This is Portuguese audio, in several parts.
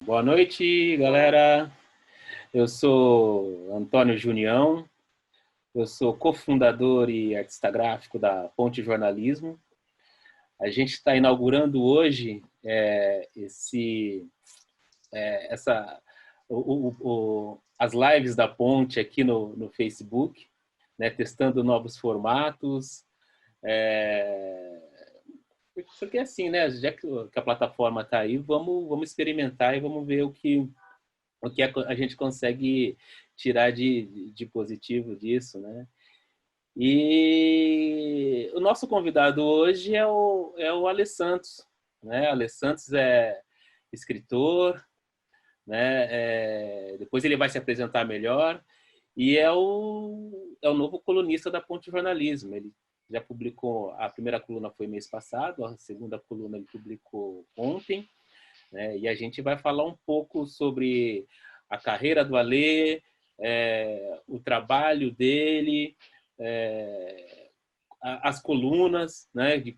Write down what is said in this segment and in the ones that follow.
Boa noite, galera. Eu sou Antônio Junião, eu sou cofundador e artista gráfico da Ponte Jornalismo. A gente está inaugurando hoje as lives da Ponte aqui no Facebook, né, testando novos formatos. Porque assim, né, já que a plataforma está aí, vamos experimentar e vamos ver o que a gente consegue tirar de positivo disso, né? E o nosso convidado hoje é o Ale Santos, né? Ale Santos é escritor, né? Depois ele vai se apresentar melhor e é o novo colunista da Ponte Jornalismo. Ele já publicou, a primeira coluna foi mês passado, a segunda coluna ele publicou ontem, né? E a gente vai falar um pouco sobre a carreira do Alê, o trabalho dele, as colunas, né? De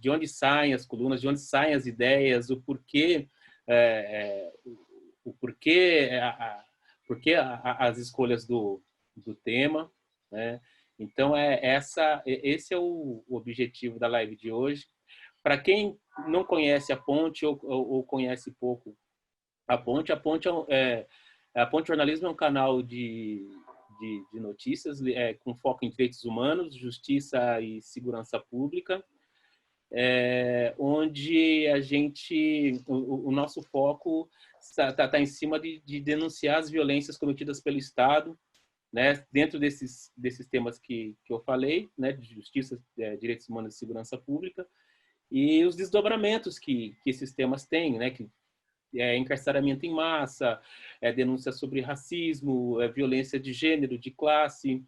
onde saem as colunas, de onde saem as ideias, o porquê, é, o porquê, porquê as escolhas do tema, né? Então esse é o objetivo da live de hoje. Para quem não conhece a Ponte ou conhece pouco a Ponte Jornalismo é um canal de notícias com foco em direitos humanos, justiça e segurança pública, onde o nosso foco está em cima de denunciar as violências cometidas pelo Estado, né, dentro desses temas que eu falei, né, de justiça, direitos humanos e segurança pública, e os desdobramentos que esses temas têm, né, que encarceramento em massa, denúncia sobre racismo, violência de gênero, de classe,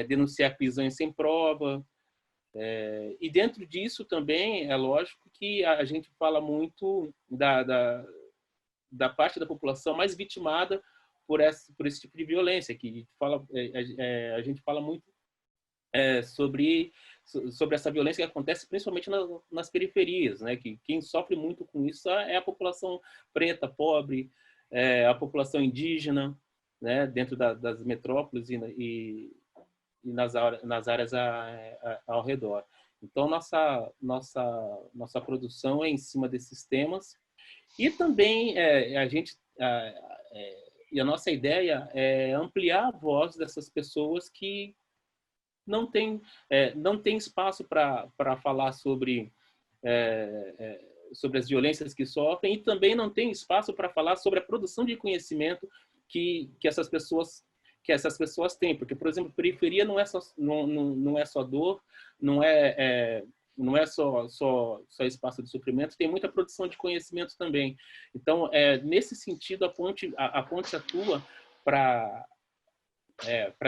denunciar prisões sem prova. E dentro disso também é lógico que a gente fala muito da parte da população mais vitimada por esse tipo de violência, que a gente fala muito sobre essa violência que acontece principalmente nas periferias, né? Que quem sofre muito com isso é a população preta, pobre, a população indígena, né? Dentro das metrópoles e nas áreas ao redor. Então nossa produção é em cima desses temas e também a nossa ideia é ampliar a voz dessas pessoas que não tem espaço para falar sobre as violências que sofrem e também não tem espaço para falar sobre a produção de conhecimento que essas pessoas têm. Porque, por exemplo, periferia não é só dor, não é, não é só espaço de sofrimento, tem muita produção de conhecimento também. Então, nesse sentido, a ponte atua para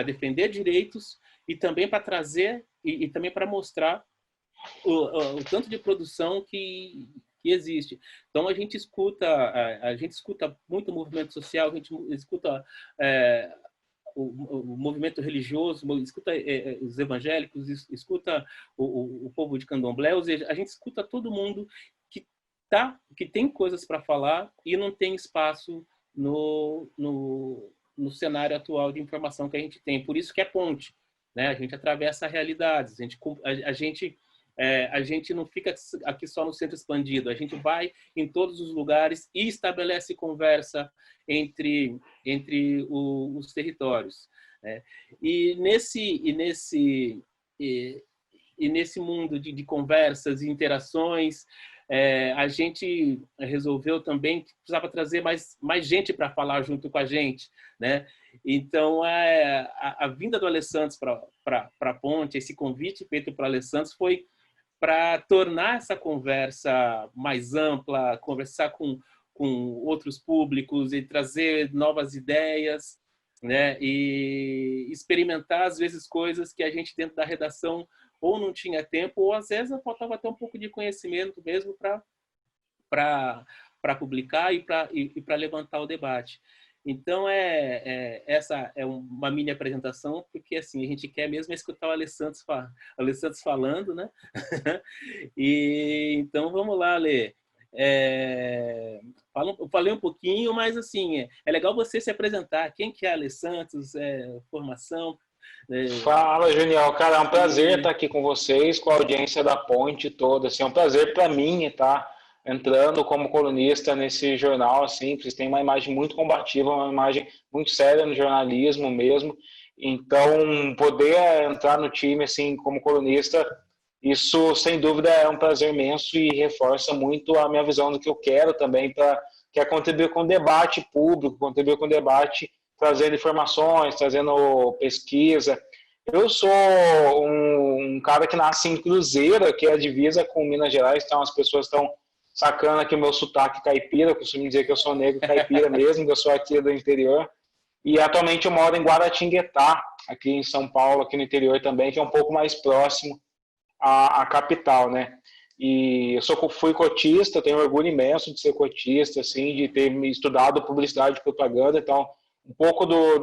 defender direitos e também para trazer e também para mostrar o tanto de produção que existe. Então a gente escuta muito o movimento social, a gente escuta o movimento religioso, escuta os evangélicos, escuta o povo de Candomblé, ou seja, a gente escuta todo mundo que tem coisas para falar e não tem espaço no cenário atual de informação que a gente tem. Por isso que é ponte, né? A gente atravessa realidades, a gente não fica aqui só no centro expandido, a gente vai em todos os lugares e estabelece conversa entre os territórios, né? E nesse mundo de conversas e interações, a gente resolveu também que precisava trazer mais gente para falar junto com a gente, né? Então, a vinda do Ale Santos para a Ponte, esse convite feito para o Ale Santos foi para tornar essa conversa mais ampla, conversar com outros públicos e trazer novas ideias, né? E experimentar, às vezes, coisas que a gente dentro da redação ou não tinha tempo, ou às vezes faltava até um pouco de conhecimento mesmo para publicar e para levantar o debate. Então, essa é uma mini apresentação, porque assim, a gente quer mesmo escutar o Ale Santos falando, né? E, então, vamos lá, Ale. Eu falei um pouquinho, mas assim, é legal você se apresentar. Quem que é Ale Santos? Formação? Fala, Juniel. Cara, é um prazer estar aqui com vocês, com a audiência da Ponte toda. Assim, é um prazer para mim estar entrando como colunista nesse jornal. Assim, vocês têm uma imagem muito combativa, uma imagem muito séria no jornalismo mesmo. Então, poder entrar no time assim como colunista, isso sem dúvida é um prazer imenso e reforça muito a minha visão do que eu quero também que é contribuir com o debate público, contribuir com o debate trazendo informações, trazendo pesquisa. Eu sou um cara que nasce em Cruzeiro, que é a divisa com Minas Gerais, então as pessoas estão sacando aqui o meu sotaque caipira, eu costumo dizer que eu sou negro caipira mesmo, que eu sou aqui do interior. E atualmente eu moro em Guaratinguetá, aqui em São Paulo, aqui no interior também, que é um pouco mais próximo à capital, né? E fui cotista, tenho orgulho imenso de ser cotista, assim, de ter estudado publicidade e propaganda, então um pouco do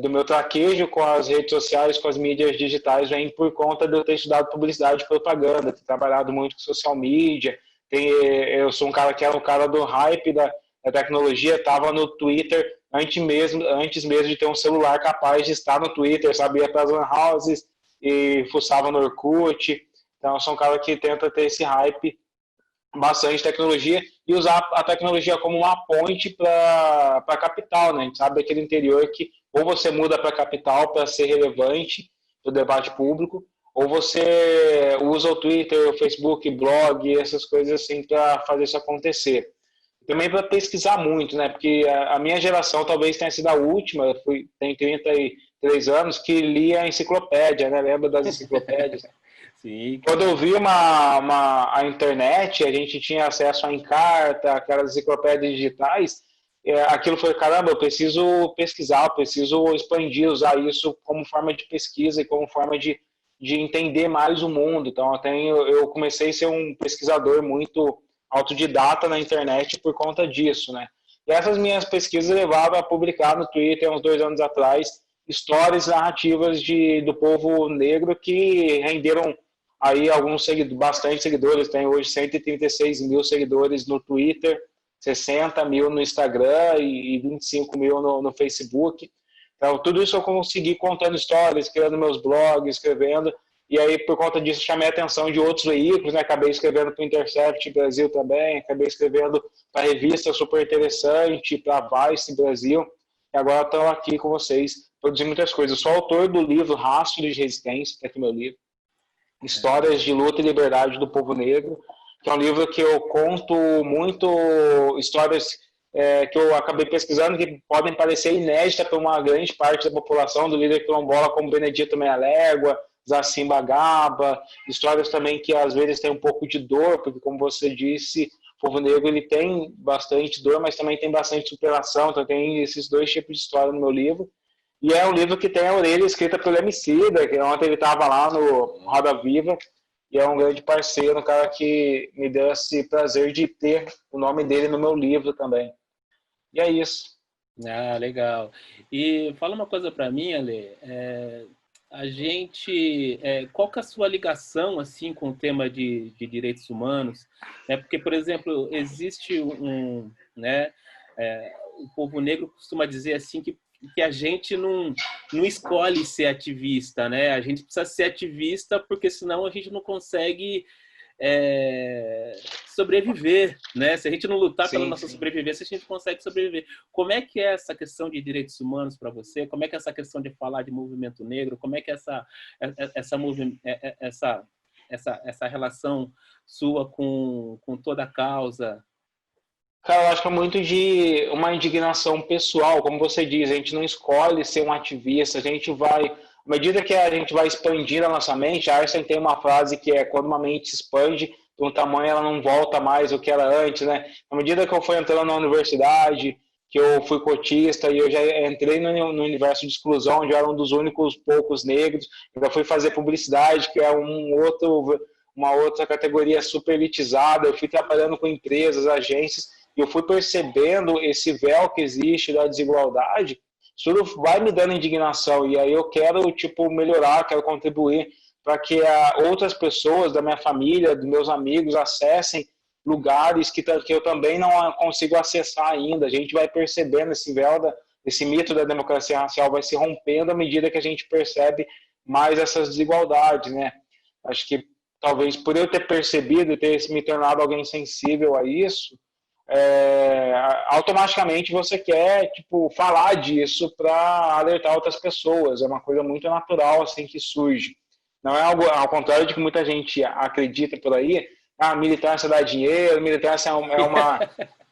meu traquejo com as redes sociais, com as mídias digitais, vem por conta de eu ter estudado publicidade e propaganda, ter trabalhado muito com social media. Eu sou um cara que era um cara do hype da tecnologia, estava no Twitter antes mesmo de ter um celular capaz de estar no Twitter, sabia para as lan houses e fuçava no Orkut. Então, eu sou um cara que tenta ter esse hype bastante tecnologia e usar a tecnologia como uma ponte para a capital, né? A gente sabe daquele interior que ou você muda para a capital para ser relevante no debate público, ou você usa o Twitter, o Facebook, blog, essas coisas assim para fazer isso acontecer. Também para pesquisar muito, né? Porque a minha geração talvez tenha sido a última, tenho 33 anos, que lia a enciclopédia, né? Lembra das enciclopédias? Sim. Quando eu vi a internet, a gente tinha acesso a Encarta, aquelas enciclopédias digitais, aquilo foi, caramba, eu preciso pesquisar, eu preciso expandir, usar isso como forma de pesquisa e como forma de entender mais o mundo. Então, eu comecei a ser um pesquisador muito autodidata na internet por conta disso, né? E essas minhas pesquisas levaram a publicar no Twitter, uns 2 anos atrás, histórias narrativas do povo negro que renderam aí bastante seguidores, tem hoje 136 mil seguidores no Twitter, 60 mil no Instagram e 25 mil no Facebook. Então, tudo isso eu consegui contando histórias, criando meus blogs, escrevendo, e aí, por conta disso, chamei a atenção de outros veículos, né? Acabei escrevendo para o Intercept Brasil também, acabei escrevendo para a revista Super Interessante, para a Vice Brasil, e agora estou aqui com vocês, produzindo muitas coisas. Eu sou autor do livro Rastro de Resistência, que é aqui meu livro, Histórias de Luta e Liberdade do Povo Negro, que é um livro que eu conto muito histórias que eu acabei pesquisando que podem parecer inéditas para uma grande parte da população, do líder quilombola como Benedito Meia Légua, Zacim Bagaba, histórias também que às vezes tem um pouco de dor, porque como você disse, o povo negro ele tem bastante dor, mas também tem bastante superação, então tem esses dois tipos de história no meu livro. E é um livro que tem a orelha escrita pelo Emicida, que ontem ele estava lá no Roda Viva, e é um grande parceiro, um cara que me deu esse prazer de ter o nome dele no meu livro também. E é isso. Ah, legal. E fala uma coisa para mim, Ale. Qual que é a sua ligação assim com o tema de direitos humanos? Porque, por exemplo, existe né, o povo negro costuma dizer assim que a gente não escolhe ser ativista, né? A gente precisa ser ativista porque senão a gente não consegue sobreviver, né? Se a gente não lutar pela nossa sobrevivência, a gente consegue sobreviver. Como é que é essa questão de direitos humanos para você? Como é que é essa questão de falar de movimento negro? Como é que é essa relação sua com toda a causa? Cara, eu acho que é muito de uma indignação pessoal, como você diz, a gente não escolhe ser um ativista, a gente vai, à medida que a gente vai expandindo a nossa mente, a Einstein tem uma frase que é, quando uma mente se expande, de um tamanho ela não volta mais o que era antes, né? À medida que eu fui entrando na universidade, que eu fui cotista e eu já entrei no universo de exclusão, onde eu era um dos únicos poucos negros, eu já fui fazer publicidade, que é uma outra categoria super elitizada, eu fui trabalhando com empresas, agências, e eu fui percebendo esse véu que existe da desigualdade, isso tudo vai me dando indignação, e aí eu quero, melhorar, quero contribuir para que outras pessoas da minha família, dos meus amigos, acessem lugares que eu também não consigo acessar ainda. A gente vai percebendo esse mito da democracia racial vai se rompendo à medida que a gente percebe mais essas desigualdades, né? Acho que talvez por eu ter percebido e ter me tornado alguém sensível a isso, automaticamente você quer tipo falar disso para alertar outras pessoas. É uma coisa muito natural assim que surge. Não é algo ao contrário de que muita gente acredita por aí. Militância dá dinheiro, militância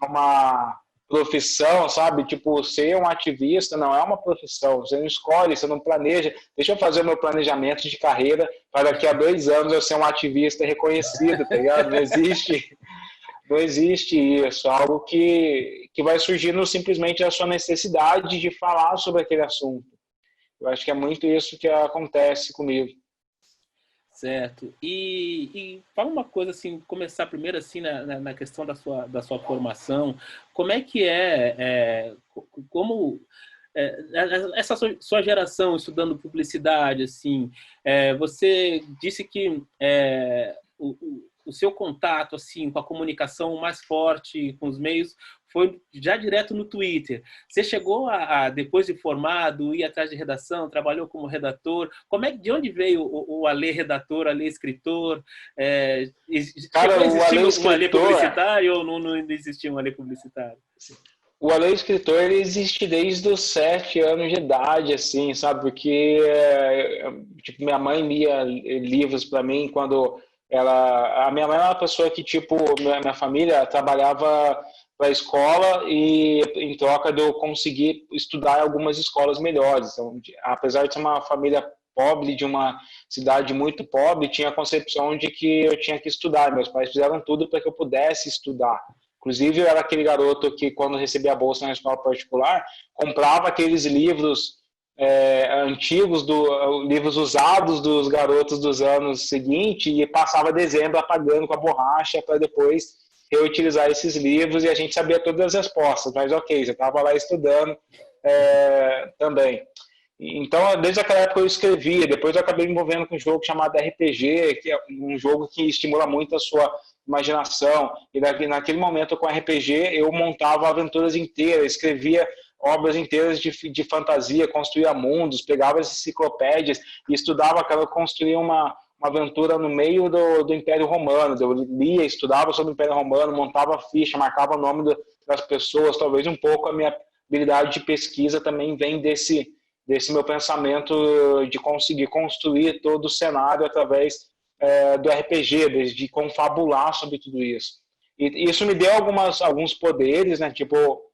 uma profissão, sabe? Tipo, ser um ativista não é uma profissão. Você não escolhe, você não planeja. Deixa eu fazer o meu planejamento de carreira para daqui a 2 anos eu ser um ativista reconhecido, tá ligado? Não existe isso. Algo que vai surgindo simplesmente da sua necessidade de falar sobre aquele assunto. Eu acho que é muito isso que acontece comigo. Certo. E fala uma coisa assim, começar primeiro assim na questão da sua formação. Como é que como essa sua geração estudando publicidade, assim, você disse que o seu contato assim com a comunicação mais forte com os meios foi já direto no Twitter. Você chegou depois de formado, ir atrás de redação, trabalhou como redator. De onde veio o Alê redator, Alê escritor? Cara, chegou a existir um Alê escritor, publicitário ou não existia um Alê publicitário? o Alê escritor ele existe desde os 7 anos de idade, assim, sabe? Porque tipo, minha mãe lia livros para mim quando a minha mãe era uma pessoa que tipo minha família trabalhava para a escola e em troca de eu conseguir estudar em algumas escolas melhores. Então, apesar de ser uma família pobre, de uma cidade muito pobre, tinha a concepção de que eu tinha que estudar. Meus pais fizeram tudo para que eu pudesse estudar. Inclusive, eu era aquele garoto que, quando recebia a bolsa na escola particular, comprava aqueles livros antigos, livros usados dos garotos dos anos seguintes e passava dezembro apagando com a borracha para depois reutilizar esses livros e a gente sabia todas as respostas. Mas ok, você estava lá estudando também. Então, desde aquela época eu escrevia, depois eu acabei me envolvendo com um jogo chamado RPG, que é um jogo que estimula muito a sua imaginação, e naquele momento com RPG eu montava aventuras inteiras, escrevia obras inteiras de fantasia, construía mundos, pegava as enciclopédias e estudava, construía uma aventura no meio do Império Romano. Eu lia, estudava sobre o Império Romano, montava ficha, marcava o nome das pessoas. Talvez um pouco a minha habilidade de pesquisa também vem desse meu pensamento de conseguir construir todo o cenário através do RPG, de confabular sobre tudo isso. E isso me deu alguns poderes, né? Tipo,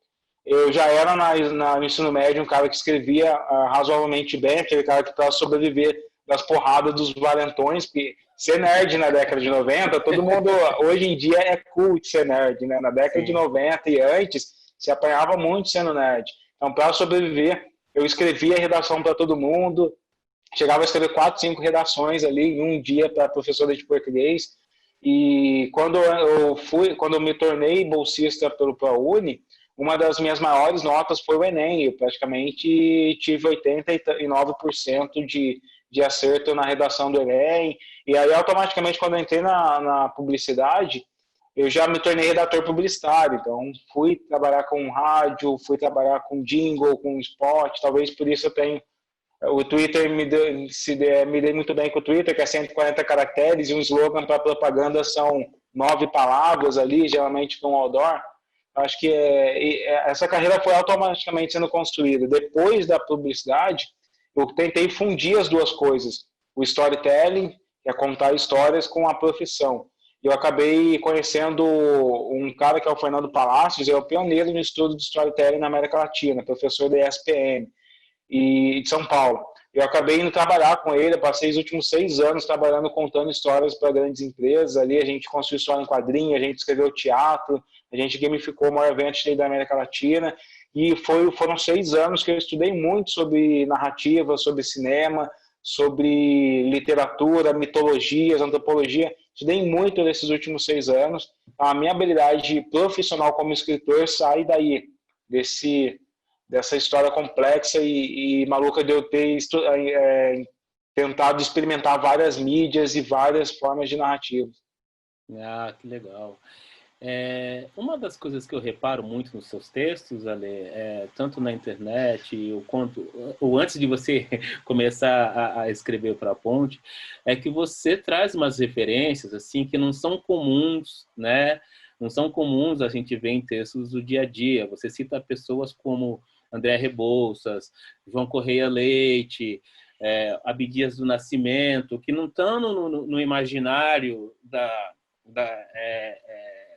eu já era no ensino médio um cara que escrevia razoavelmente bem, aquele cara que para sobreviver das porradas dos valentões, porque ser nerd na década de 90, todo mundo, hoje em dia é cool de ser nerd, né? Na década Sim. de 90 e antes, se apanhava muito sendo nerd. Então, para sobreviver, eu escrevia redação para todo mundo, chegava a escrever 4, 5 redações ali em um dia para professora de português. E quando eu me tornei bolsista pelo ProUni, uma das minhas maiores notas foi o Enem. Eu praticamente tive 89% de acerto na redação do Enem. E aí, automaticamente, quando eu entrei na publicidade, eu já me tornei redator publicitário. Então, fui trabalhar com rádio, fui trabalhar com jingle, com spot. Talvez por isso eu tenho... O Twitter me dei muito bem com o Twitter, que é 140 caracteres, e um slogan para propaganda são 9 palavras ali, geralmente com outdoor. Acho que essa carreira foi automaticamente sendo construída. Depois da publicidade, eu tentei fundir as duas coisas. O storytelling, que é contar histórias, com a profissão. Eu acabei conhecendo um cara que é o Fernando Palacios, é o pioneiro no estudo de storytelling na América Latina, professor da ESPM e de São Paulo. Eu acabei indo trabalhar com ele, eu passei os últimos 6 anos trabalhando, contando histórias para grandes empresas. Ali a gente construiu história em quadrinho, a gente escreveu teatro, a gente gamificou o maior evento da América Latina. E foram 6 anos que eu estudei muito sobre narrativa, sobre cinema, sobre literatura, mitologias, antropologia. Estudei muito nesses últimos 6 anos. A minha habilidade profissional como escritor sai daí, dessa história complexa e maluca de eu ter tentado experimentar várias mídias e várias formas de narrativa. Ah, que legal. Uma das coisas que eu reparo muito nos seus textos, Ale, tanto na internet ou antes de você começar a escrever para a Ponte, é que você traz umas referências assim que não são comuns, né? Não são comuns a gente ver em textos do dia a dia. Você cita pessoas como André Rebouças, João Correia Leite, Abdias do Nascimento, que não estão no imaginário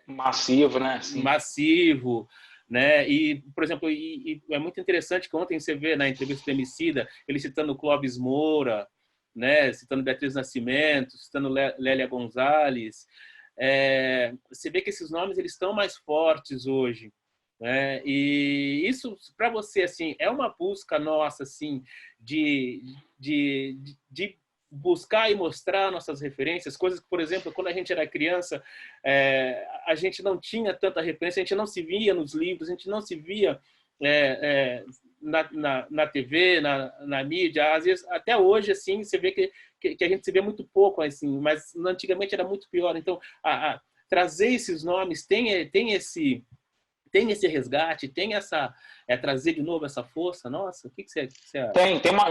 massivo, né? Sim. Massivo, né? E, por exemplo, é muito interessante que ontem você vê na entrevista do Emicida, ele citando Clóvis Moura, né? Citando Beatriz Nascimento, citando Lélia Gonzalez. Você vê que esses nomes eles estão mais fortes hoje, né? E isso para você assim é uma busca nossa assim de buscar e mostrar nossas referências, coisas que, por exemplo, quando a gente era criança, a gente não tinha tanta referência, a gente não se via nos livros, a gente não se via na TV, na mídia. Às vezes, até hoje, assim, você vê que a gente se vê muito pouco, assim, mas antigamente era muito pior. Então, trazer esses nomes tem esse resgate, tem essa trazer de novo essa força. Nossa, o que você acha?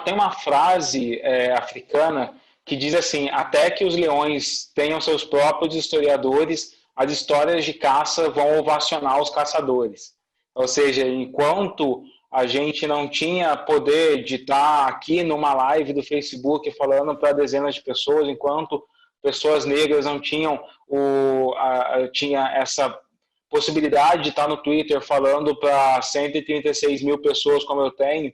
Tem uma frase africana que diz assim: até que os leões tenham seus próprios historiadores, as histórias de caça vão ovacionar os caçadores. Ou seja, enquanto a gente não tinha poder de estar aqui numa live do Facebook falando para dezenas de pessoas, enquanto pessoas negras não tinham tinha essa possibilidade de estar no Twitter falando para 136 mil pessoas como eu tenho,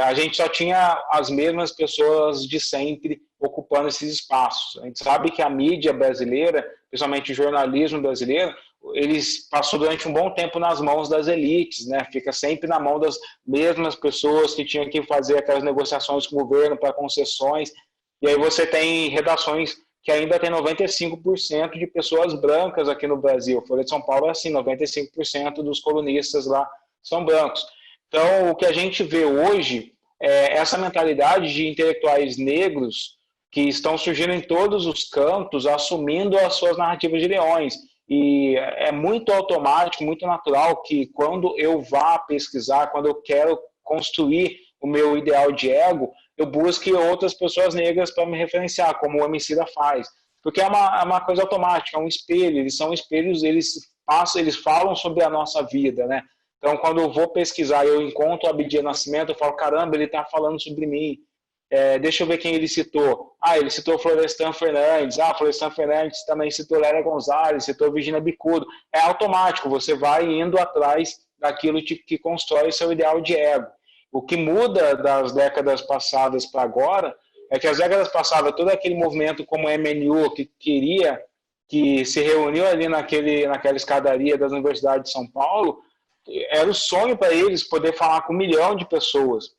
a gente só tinha as mesmas pessoas de sempre ocupando esses espaços. A gente sabe que a mídia brasileira, principalmente o jornalismo brasileiro, eles passou durante um bom tempo nas mãos das elites, né? Fica sempre na mão das mesmas pessoas que tinham que fazer aquelas negociações com o governo para concessões. E aí você tem redações que ainda tem 95% de pessoas brancas aqui no Brasil. Folha de São Paulo é assim, 95% dos colunistas lá são brancos. Então, o que a gente vê hoje é essa mentalidade de intelectuais negros que estão surgindo em todos os cantos, assumindo as suas narrativas de leões. E é muito automático, muito natural que quando eu vá pesquisar, quando eu quero construir o meu ideal de ego, eu busque outras pessoas negras para me referenciar, como o Emicida faz. Porque é uma coisa automática, é um espelho, eles são espelhos, eles falam sobre a nossa vida, né? Então, quando eu vou pesquisar e eu encontro o Abdias Nascimento, eu falo, caramba, ele está falando sobre mim. Deixa eu ver quem ele citou. Ele citou Florestan Fernandes. Florestan Fernandes também citou Lélia Gonzalez, citou Virginia Bicudo. É automático, você vai indo atrás daquilo que constrói o seu ideal de ego. O que muda das décadas passadas para agora é que as décadas passadas, todo aquele movimento como o MNU, que se reuniu ali naquela escadaria das universidades de São Paulo, era o sonho para eles poder falar com 1 milhão de pessoas,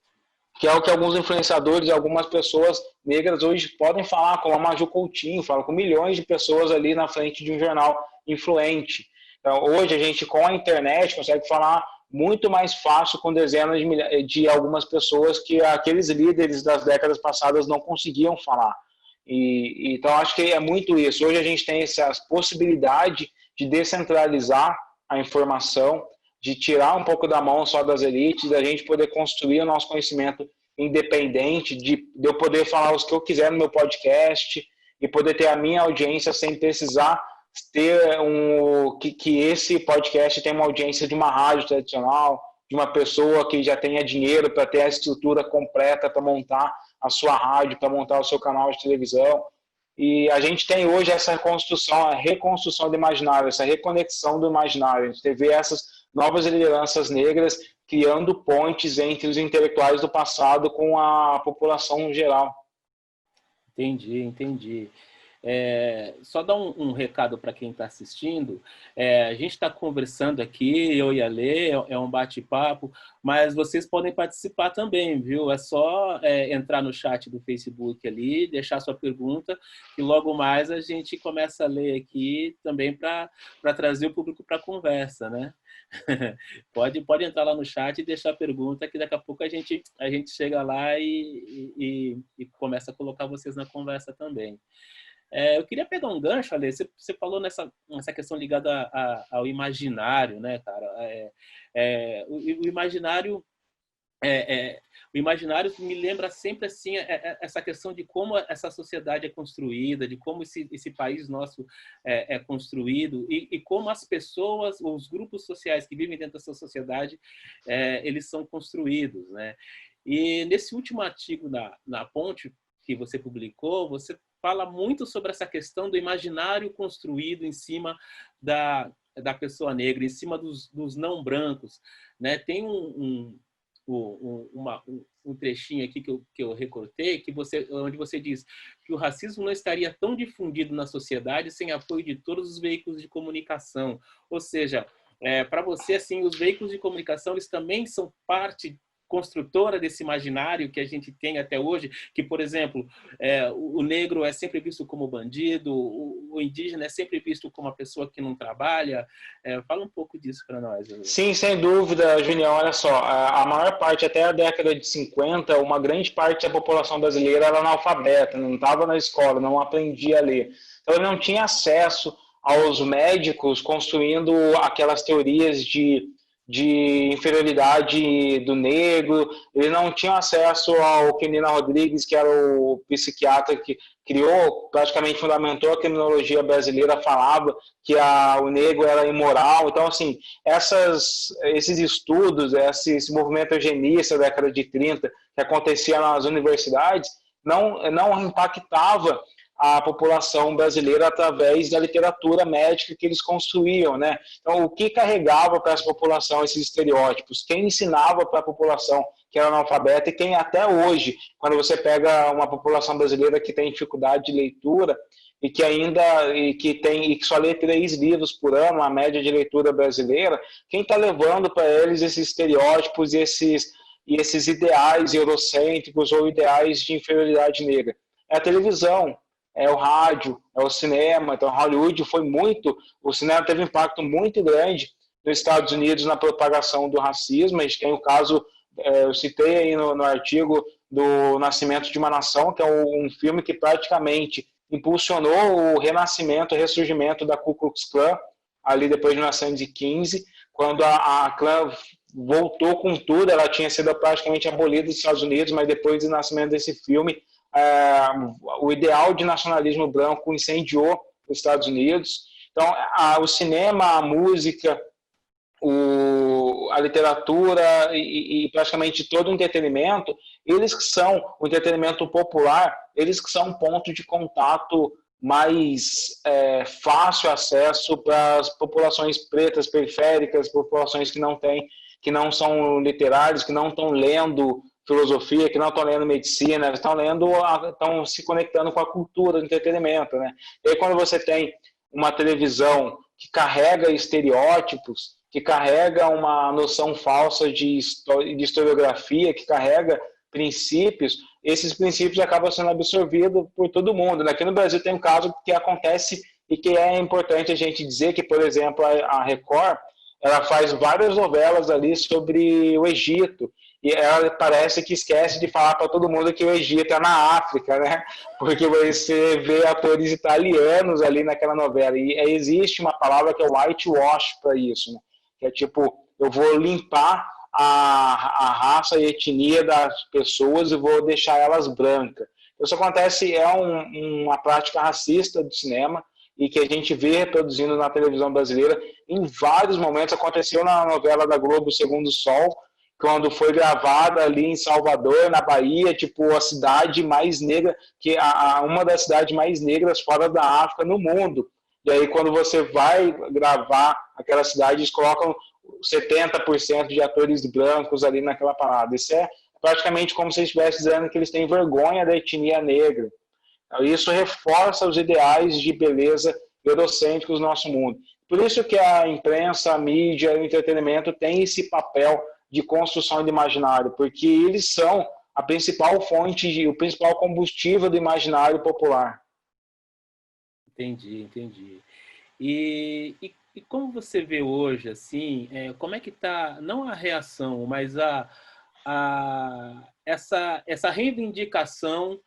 que é o que alguns influenciadores e algumas pessoas negras hoje podem falar, como a Maju Coutinho, fala com milhões de pessoas ali na frente de um jornal influente. Então, hoje a gente, com a internet, consegue falar muito mais fácil com dezenas de algumas pessoas que aqueles líderes das décadas passadas não conseguiam falar. Então, acho que é muito isso. Hoje a gente tem essa possibilidade de descentralizar a informação, de tirar um pouco da mão só das elites, da gente poder construir o nosso conhecimento independente, de eu poder falar os que eu quiser no meu podcast e poder ter a minha audiência sem precisar ter que esse podcast tenha uma audiência de uma rádio tradicional, de uma pessoa que já tenha dinheiro para ter a estrutura completa para montar a sua rádio, para montar o seu canal de televisão. E a gente tem hoje essa construção, a reconstrução do imaginário, essa reconexão do imaginário. A gente vê essas novas lideranças negras criando pontes entre os intelectuais do passado com a população geral. Entendi. Só dar um recado para quem está assistindo. A gente está conversando aqui, eu e a Lê, é um bate-papo, mas vocês podem participar também, viu? É só entrar no chat do Facebook ali, deixar sua pergunta, e logo mais a gente começa a ler aqui também para trazer o público para a conversa, né? Pode entrar lá no chat e deixar a pergunta, que daqui a pouco a gente chega lá e começa a colocar vocês na conversa também. Eu queria pegar um gancho, Ale, você falou nessa questão ligada ao imaginário, né, cara? O imaginário o imaginário me lembra sempre assim essa questão de como essa sociedade é construída, de como esse país nosso é construído e como as pessoas, os grupos sociais que vivem dentro dessa sociedade, eles são construídos, né? E nesse último artigo na Ponte que você publicou, você fala muito sobre essa questão do imaginário construído em cima da pessoa negra, em cima dos não brancos, né? Tem um trechinho aqui que eu recortei, onde você diz que o racismo não estaria tão difundido na sociedade sem apoio de todos os veículos de comunicação. Ou seja, para você, assim, os veículos de comunicação, eles também são parte construtora desse imaginário que a gente tem até hoje, que, por exemplo, o negro é sempre visto como bandido, o indígena é sempre visto como uma pessoa que não trabalha. Fala um pouco disso para nós. Sim, sem dúvida, Junião. Olha só, a maior parte, até a década de 50, uma grande parte da população brasileira era analfabeta, não estava na escola, não aprendia a ler. Então, ele não tinha acesso aos médicos construindo aquelas teorias de inferioridade do negro, ele não tinha acesso ao Quinina Rodrigues, que era o psiquiatra que criou, praticamente fundamentou a criminologia brasileira, falava que o negro era imoral. Então, assim, esses estudos, esse movimento eugenista da década de 30, que acontecia nas universidades, não impactava a população brasileira através da literatura médica que eles construíam, né? Então, o que carregava para essa população esses estereótipos? Quem ensinava para a população que era analfabeta e quem até hoje, quando você pega uma população brasileira que tem dificuldade de leitura e que só lê 3 livros por ano, a média de leitura brasileira, quem está levando para eles esses estereótipos e esses ideais eurocêntricos ou ideais de inferioridade negra? É a televisão, é o rádio, é o cinema. Então, Hollywood o cinema teve um impacto muito grande nos Estados Unidos na propagação do racismo. A gente tem o caso, eu citei aí no artigo, do Nascimento de uma Nação, que é um filme que praticamente impulsionou o renascimento, o ressurgimento da Ku Klux Klan, ali depois de 1915, quando a Klan voltou com tudo. Ela tinha sido praticamente abolida dos Estados Unidos, mas depois do nascimento desse filme, o ideal de nacionalismo branco incendiou os Estados Unidos. Então, o cinema, a música, a literatura e praticamente todo o entretenimento, eles que são o entretenimento popular, eles que são um ponto de contato mais fácil acesso para as populações pretas periféricas, populações que não são literários, que não estão lendo filosofia, que não estão lendo medicina, estão se conectando com a cultura do entretenimento, né? E aí, quando você tem uma televisão que carrega estereótipos, que carrega uma noção falsa de historiografia, que carrega princípios, esses princípios acabam sendo absorvidos por todo mundo. Aqui no Brasil tem um caso que acontece e que é importante a gente dizer que, por exemplo, a Record, ela faz várias novelas ali sobre o Egito, e ela parece que esquece de falar para todo mundo que o Egito é na África, né? Porque você vê atores italianos ali naquela novela, e existe uma palavra que é whitewash para isso, né? Que é tipo, eu vou limpar a raça e etnia das pessoas e vou deixar elas brancas. Isso acontece, uma prática racista do cinema, e que a gente vê reproduzindo na televisão brasileira em vários momentos. Aconteceu na novela da Globo Segundo o Sol, quando foi gravada ali em Salvador, na Bahia, tipo, a cidade mais negra, uma das cidades mais negras fora da África no mundo. E aí, quando você vai gravar aquela cidade, eles colocam 70% de atores brancos ali naquela parada. Isso é praticamente como se eles estivessem dizendo que eles têm vergonha da etnia negra. Isso reforça os ideais de beleza eurocêntricos do nosso mundo. Por isso que a imprensa, a mídia, o entretenimento tem esse papel de construção do imaginário, porque eles são a principal fonte, o principal combustível do imaginário popular. Entendi. E como você vê hoje, assim, como é que está, não a reação, mas essa reivindicação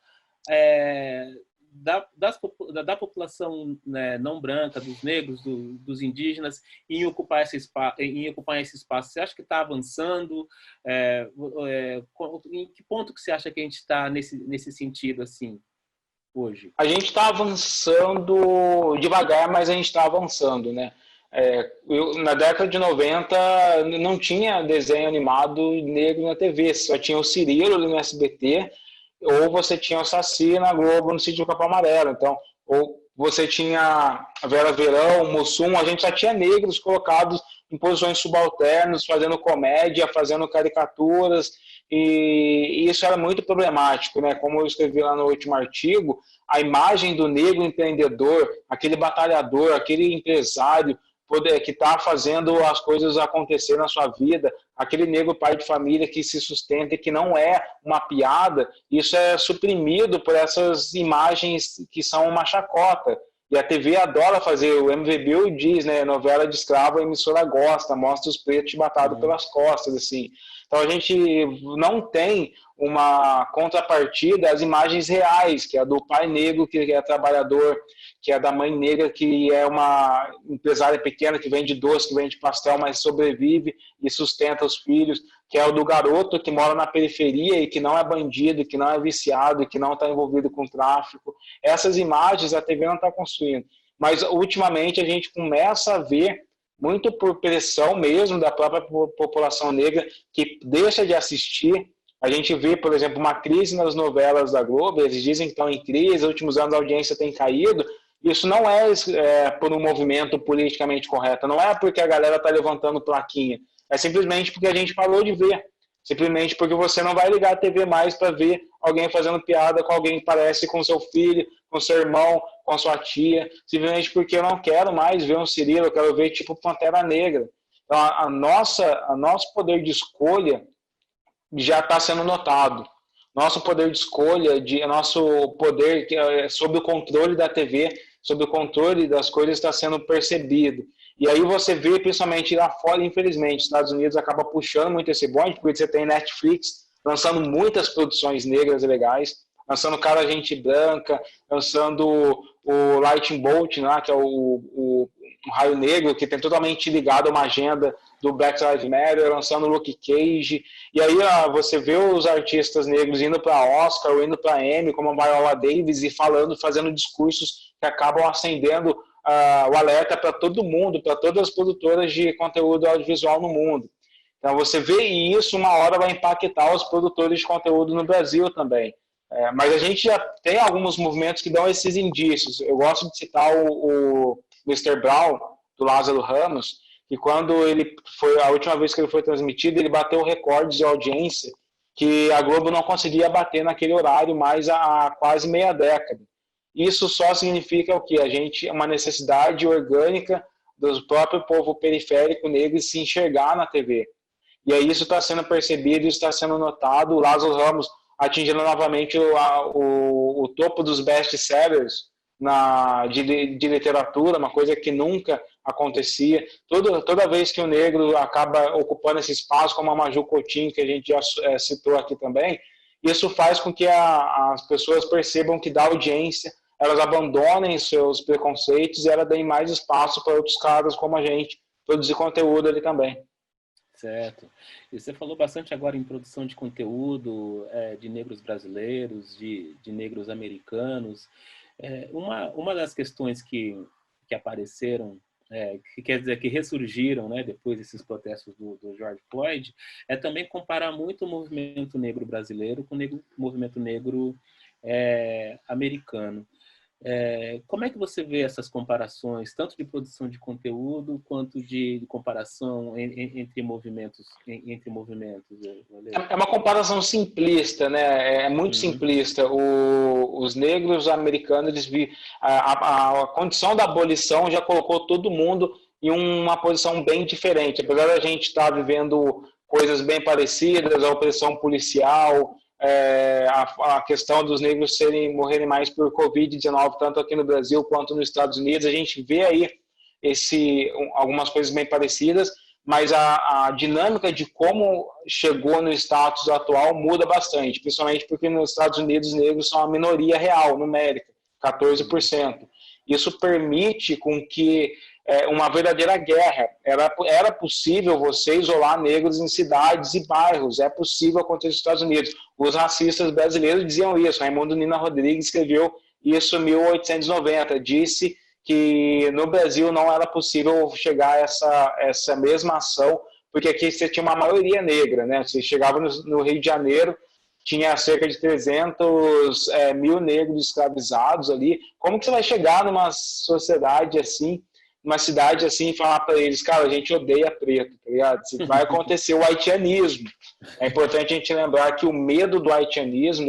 da população, né, não branca, dos negros, dos indígenas, em ocupar esse espaço? Você acha que está avançando? Em que ponto que você acha que a gente está nesse sentido, assim, hoje? A gente está avançando devagar, mas a gente está avançando, né? Na década de 90 não tinha desenho animado negro na TV, só tinha o Cirilo ali no SBT, ou você tinha o Saci na Globo no Sítio do Capão Amarelo. Então, ou você tinha a Vera Verão, o Mussum, a gente já tinha negros colocados em posições subalternas, fazendo comédia, fazendo caricaturas, e isso era muito problemático, né? Como eu escrevi lá no último artigo, a imagem do negro empreendedor, aquele batalhador, aquele empresário que está fazendo as coisas acontecer na sua vida, aquele negro pai de família que se sustenta e que não é uma piada, isso é suprimido por essas imagens que são uma chacota. E a TV adora fazer, o MVB diz, né, novela de escravo, a emissora gosta, mostra os pretos batados pelas costas, assim. Então a gente não tem uma contrapartida às imagens reais, que é a do pai negro, que é trabalhador, que é da mãe negra, que é uma empresária pequena, que vende doce, que vende pastel, mas sobrevive e sustenta os filhos, que é o do garoto que mora na periferia e que não é bandido, que não é viciado, que não está envolvido com tráfico. Essas imagens a TV não está construindo. Mas, ultimamente, a gente começa a ver, muito por pressão mesmo da própria população negra, que deixa de assistir. A gente vê, por exemplo, uma crise nas novelas da Globo, eles dizem que estão em crise, nos últimos anos a audiência tem caído. Isso não é por um movimento politicamente correto, não é porque a galera está levantando plaquinha, é simplesmente porque a gente parou de ver, simplesmente porque você não vai ligar a TV mais para ver alguém fazendo piada com alguém que parece com seu filho, com seu irmão, com sua tia, simplesmente porque eu não quero mais ver um Cirilo, eu quero ver tipo Pantera Negra. Então, nosso poder de escolha já está sendo notado. Nosso poder de escolha, nosso poder sobre o controle da TV, sobre o controle das coisas está sendo percebido. E aí você vê, principalmente lá fora, infelizmente, os Estados Unidos acaba puxando muito esse bonde, porque você tem Netflix lançando muitas produções negras e legais, lançando Cara Gente Branca, lançando o Lightning Bolt, né, que é o Raio Negro, que tem totalmente ligado a uma agenda do Black Lives Matter, lançando Luke Cage, e aí você vê os artistas negros indo para Oscar ou indo para Emmy, como a Viola Davis, e fazendo discursos que acabam acendendo o alerta para todo mundo, para todas as produtoras de conteúdo audiovisual no mundo. Então você vê isso, uma hora vai impactar os produtores de conteúdo no Brasil também. Mas a gente já tem alguns movimentos que dão esses indícios. Eu gosto de citar o Mr. Brown, do Lázaro Ramos, que quando a última vez que ele foi transmitido, ele bateu recordes de audiência que a Globo não conseguia bater naquele horário mais há quase meia década. Isso só significa o quê? Uma necessidade orgânica do próprio povo periférico negro se enxergar na TV. E aí isso está sendo percebido, isso está sendo notado. O Lázaro Ramos atingindo novamente o topo dos best-sellers de literatura, uma coisa que nunca acontecia. Toda vez que o negro acaba ocupando esse espaço, como a Maju Coutinho, que a gente já citou aqui também, isso faz com que as pessoas percebam que dá audiência, elas abandonem seus preconceitos e elas deem mais espaço para outros caras como a gente produzir conteúdo ali também. Certo. E você falou bastante agora em produção de conteúdo de negros brasileiros, de negros americanos. Uma das questões que apareceram, que quer dizer que ressurgiram, né, depois desses protestos do George Floyd, é também comparar muito o movimento negro brasileiro com o movimento negro americano. Como é que você vê essas comparações, tanto de produção de conteúdo quanto de comparação entre movimentos? É uma comparação simplista, né? É muito simplista. Os negros americanos, a condição da abolição já colocou todo mundo em uma posição bem diferente. Apesar da gente estar vivendo coisas bem parecidas, a opressão policial, a questão dos negros morrerem mais por Covid-19, tanto aqui no Brasil quanto nos Estados Unidos, a gente vê aí algumas coisas bem parecidas, mas a dinâmica de como chegou no status atual muda bastante, principalmente porque nos Estados Unidos os negros são a minoria real, numérica. 14%. Isso permite com que uma verdadeira guerra. Era possível você isolar negros em cidades e bairros, é possível acontecer nos Estados Unidos. Os racistas brasileiros diziam isso. Raimundo Nina Rodrigues escreveu isso em 1890, disse que no Brasil não era possível chegar a essa mesma ação, porque aqui você tinha uma maioria negra, né? Você chegava no Rio de Janeiro, tinha cerca de 300 mil negros escravizados ali. Como que você vai chegar numa sociedade assim, numa cidade assim, e falar para eles, cara, a gente odeia preto, tá ligado? Vai acontecer o haitianismo. É importante a gente lembrar que o medo do haitianismo,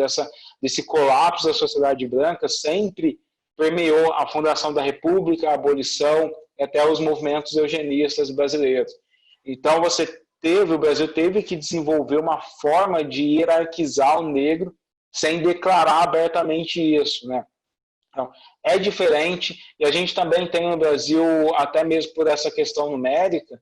desse colapso da sociedade branca, sempre permeou a fundação da República, a abolição, até os movimentos eugenistas brasileiros. Então, o Brasil teve que desenvolver uma forma de hierarquizar o negro sem declarar abertamente isso, né? Então, é diferente, e a gente também tem no Brasil, até mesmo por essa questão numérica,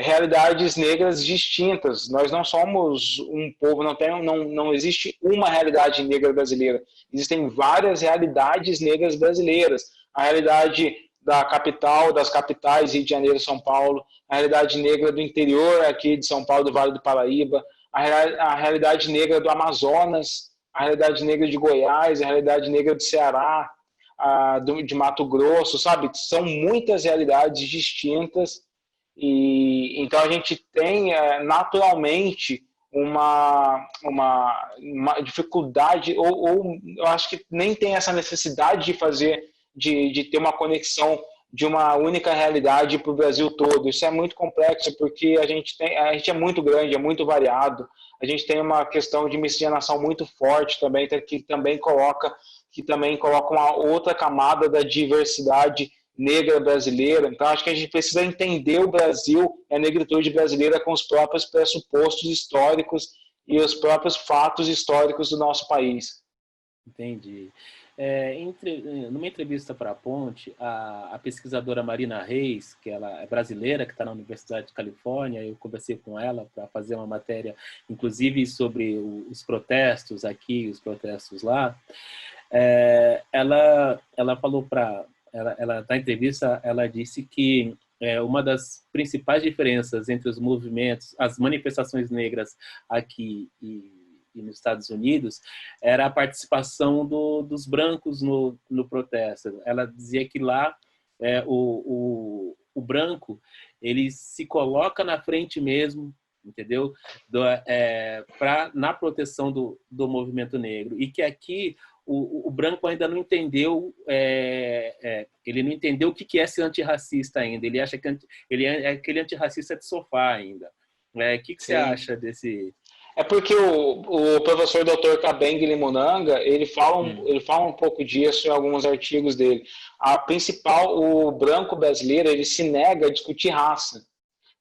realidades negras distintas. Nós não somos um povo, não existe uma realidade negra brasileira. Existem várias realidades negras brasileiras. A realidade da capital, das capitais, Rio de Janeiro e São Paulo, a realidade negra do interior aqui de São Paulo, do Vale do Paraíba, a realidade negra do Amazonas, a realidade negra de Goiás, a realidade negra do Ceará, de Mato Grosso, sabe? São muitas realidades distintas e então a gente tem naturalmente uma dificuldade ou eu acho que nem tem essa necessidade de ter uma conexão de uma única realidade para o Brasil todo. Isso é muito complexo porque a gente é muito grande, é muito variado. A gente tem uma questão de miscigenação muito forte também, que também coloca uma outra camada da diversidade negra brasileira. Então, acho que a gente precisa entender o Brasil e a negritude brasileira com os próprios pressupostos históricos e os próprios fatos históricos do nosso país. Entendi. Numa entrevista para a Ponte, a pesquisadora Marina Reis, que ela é brasileira, que está na Universidade de Califórnia, eu conversei com ela para fazer uma matéria, inclusive, sobre os protestos aqui, os protestos lá. Ela falou na entrevista, ela disse que uma das principais diferenças entre os movimentos, as manifestações negras aqui e nos Estados Unidos, era a participação dos brancos no protesto. Ela dizia que lá o branco ele se coloca na frente mesmo, entendeu? Na proteção do movimento negro, e que aqui o branco ainda não entendeu, ele não entendeu o que é ser antirracista ainda. Ele acha que ele é aquele antirracista de sofá ainda. O que você acha desse? É porque o professor Dr. Kabeng Limunanga, ele fala um pouco disso em alguns artigos dele. O branco brasileiro, ele se nega a discutir raça,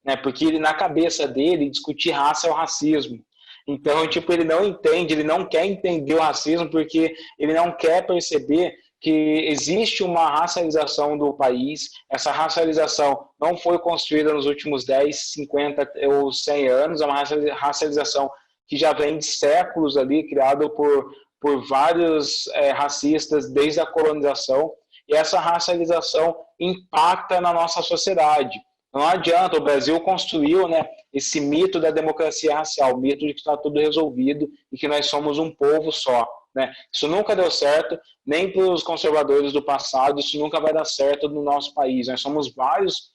né? Porque na cabeça dele, discutir raça é o racismo. Então, ele não entende, ele não quer entender o racismo porque ele não quer perceber que existe uma racialização do país. Essa racialização não foi construída nos últimos 10, 50 ou 100 anos, é uma racialização que já vem de séculos ali, criado por vários racistas desde a colonização, e essa racialização impacta na nossa sociedade. Não adianta, o Brasil construiu, né, esse mito da democracia racial, o mito de que está tudo resolvido e que nós somos um povo só. Né? Isso nunca deu certo, nem para os conservadores do passado, isso nunca vai dar certo no nosso país. Nós somos vários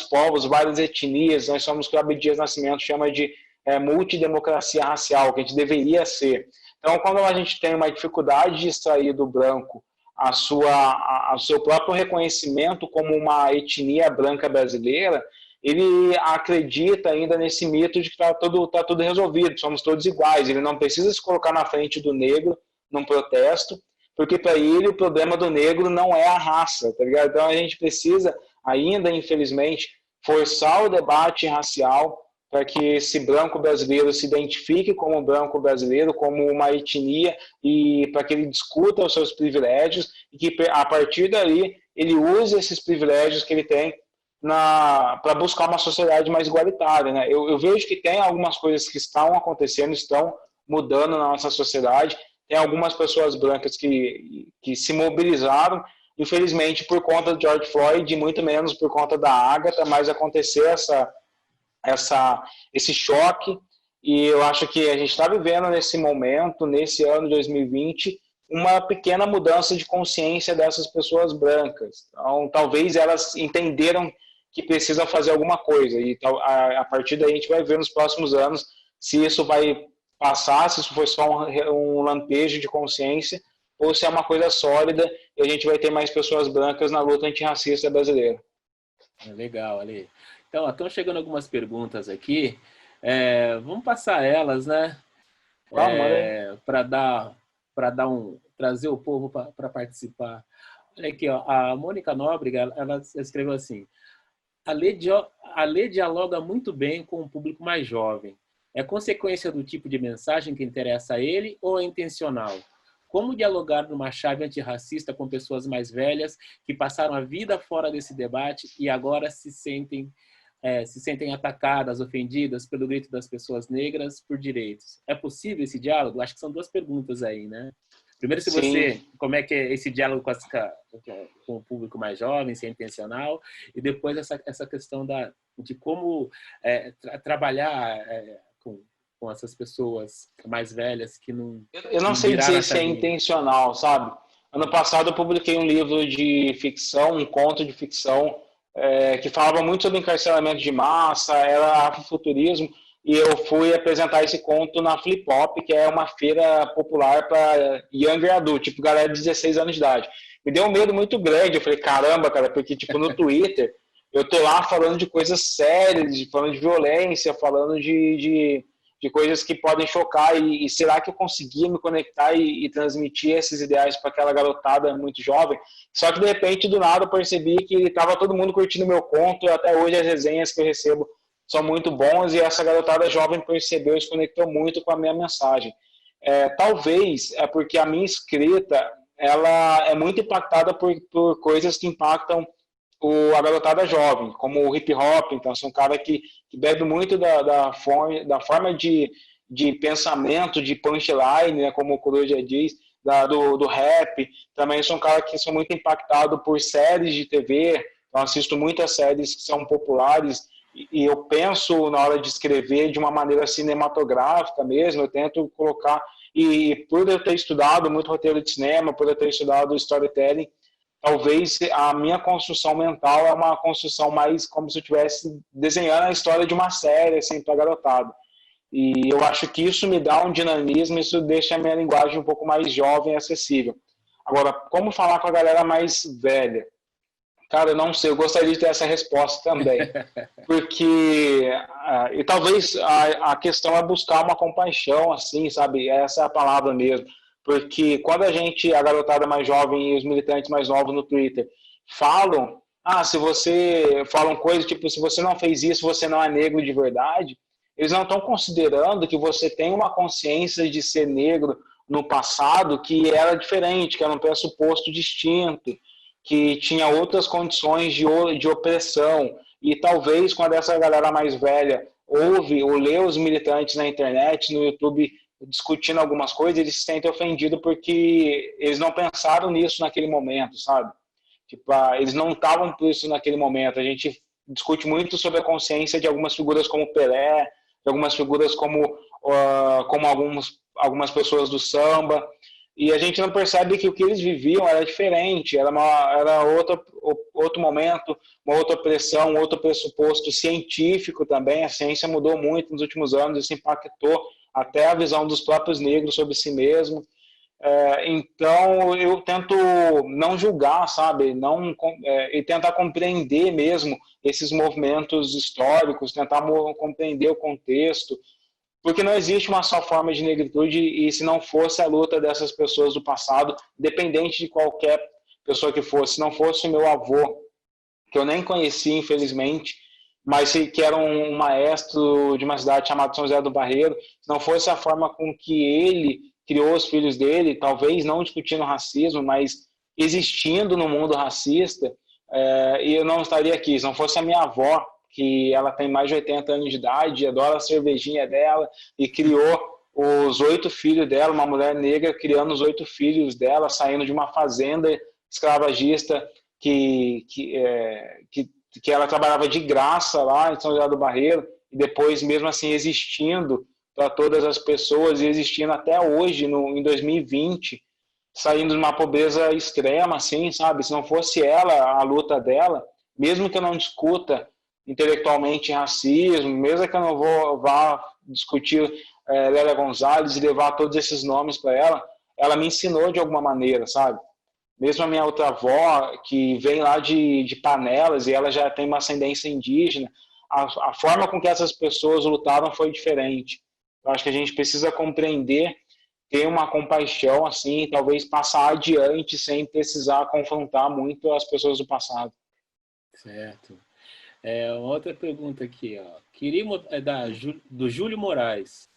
povos, várias etnias, nós somos o que o Abdias Nascimento chama de multidemocracia racial, que a gente deveria ser. Então, quando a gente tem uma dificuldade de extrair do branco o seu próprio reconhecimento como uma etnia branca brasileira, ele acredita ainda nesse mito de que está tudo resolvido, somos todos iguais. Ele não precisa se colocar na frente do negro num protesto, porque para ele o problema do negro não é a raça, tá ligado? Então a gente precisa ainda, infelizmente, forçar o debate racial para que esse branco brasileiro se identifique como branco brasileiro, como uma etnia, e para que ele discuta os seus privilégios e que, a partir dali, ele use esses privilégios que ele tem para buscar uma sociedade mais igualitária. Né? Eu vejo que tem algumas coisas que estão acontecendo, estão mudando na nossa sociedade. tem algumas pessoas brancas que se mobilizaram, infelizmente por conta do George Floyd, e muito menos por conta da Agatha, mas aconteceu esse choque, e eu acho que a gente está vivendo nesse momento, nesse ano de 2020, uma pequena mudança de consciência dessas pessoas brancas. Então, talvez elas entenderam que precisam fazer alguma coisa, e a partir daí a gente vai ver nos próximos anos se isso vai passar, se isso foi só um lampejo de consciência, ou se é uma coisa sólida e a gente vai ter mais pessoas brancas na luta antirracista brasileira. Legal, Ali. Então, estão chegando algumas perguntas aqui. Vamos passar elas, né? Para trazer o povo para participar. Olha aqui, ó, a Mônica Nóbrega, ela escreveu assim: a lei dialoga muito bem com o público mais jovem. É consequência do tipo de mensagem que interessa a ele ou é intencional? Como dialogar numa chave antirracista com pessoas mais velhas que passaram a vida fora desse debate e agora se sentem atacadas, ofendidas pelo grito das pessoas negras por direitos? É possível esse diálogo? Acho que são duas perguntas aí, né? Primeiro, como é que é esse diálogo com o público mais jovem, se é intencional, e depois essa questão de como trabalhar com essas pessoas mais velhas que não... Eu não sei dizer se é intencional, sabe? Ano passado eu publiquei um livro de ficção, um conto de ficção, que falava muito sobre encarceramento de massa, era afrofuturismo, e eu fui apresentar esse conto na Flip Hop, que é uma feira popular para younger adult, tipo galera de 16 anos de idade. Me deu um medo muito grande, eu falei, caramba, cara, porque tipo no Twitter eu tô lá falando de coisas sérias, falando de violência, falando de coisas que podem chocar, e será que eu conseguia me conectar e transmitir esses ideais para aquela garotada muito jovem? Só que de repente, do nada, eu percebi que estava todo mundo curtindo meu conto, e até hoje as resenhas que eu recebo são muito bons, e essa garotada jovem percebeu e se conectou muito com a minha mensagem. Talvez é porque a minha escrita ela é muito impactada por coisas que impactam a garotada jovem, como o hip hop. Então sou um cara que bebe muito da forma de pensamento, de punchline, né, como o Coruja diz, do rap. Também sou um cara que sou muito impactado por séries de TV, então assisto muitas séries que são populares, e eu penso na hora de escrever de uma maneira cinematográfica mesmo. Eu tento colocar, e por eu ter estudado muito roteiro de cinema, por eu ter estudado storytelling, talvez a minha construção mental é uma construção mais como se eu estivesse desenhando a história de uma série, assim, para garotada. E eu acho que isso me dá um dinamismo, isso deixa a minha linguagem um pouco mais jovem e acessível. Agora, como falar com a galera mais velha? Cara, eu não sei, eu gostaria de ter essa resposta também. Porque, e talvez a questão é buscar uma compaixão, assim, sabe? Essa é a palavra mesmo. Porque quando a garotada mais jovem e os militantes mais novos no Twitter falam, falam coisas tipo, se você não fez isso, você não é negro de verdade, eles não estão considerando que você tem uma consciência de ser negro no passado que era diferente, que era um pressuposto distinto, que tinha outras condições de opressão. E talvez quando essa galera mais velha ouve ou lê os militantes na internet, no YouTube, discutindo algumas coisas, eles se sentem ofendidos porque eles não pensaram nisso naquele momento, sabe? Tipo, eles não estavam por isso naquele momento. A gente discute muito sobre a consciência de algumas figuras como Pelé, de algumas figuras como algumas pessoas do samba, e a gente não percebe que o que eles viviam era diferente, era outro momento, uma outra opressão, outro pressuposto científico também. A ciência mudou muito nos últimos anos, isso impactou até a visão dos próprios negros sobre si mesmo. Então eu tento não julgar, sabe, e tentar compreender mesmo esses movimentos históricos, tentar compreender o contexto, porque não existe uma só forma de negritude, e se não fosse a luta dessas pessoas do passado, dependente de qualquer pessoa que fosse, se não fosse o meu avô, que eu nem conheci, infelizmente, mas que era um maestro de uma cidade chamada São José do Barreiro, se não fosse a forma com que ele criou os filhos dele, talvez não discutindo racismo, mas existindo no mundo racista, e eu não estaria aqui. Se não fosse a minha avó, que ela tem mais de 80 anos de idade, adora a cervejinha dela, e criou os 8 filhos dela, uma mulher negra criando os 8 filhos dela, saindo de uma fazenda escravagista que ela trabalhava de graça lá em São José do Barreiro, e depois, mesmo assim, existindo para todas as pessoas, e existindo até hoje, em 2020, saindo de uma pobreza extrema, assim, sabe? Se não fosse ela, a luta dela, mesmo que eu não discuta intelectualmente racismo, mesmo que eu não vá discutir Lélia Gonzalez e levar todos esses nomes para ela, ela me ensinou de alguma maneira, sabe? Mesmo a minha outra avó, que vem lá de Panelas e ela já tem uma ascendência indígena, a forma com que essas pessoas lutaram foi diferente. Eu acho que a gente precisa compreender, ter uma compaixão, assim, talvez passar adiante sem precisar confrontar muito as pessoas do passado. Certo. Uma outra pergunta aqui, ó. Do Júlio Moraes.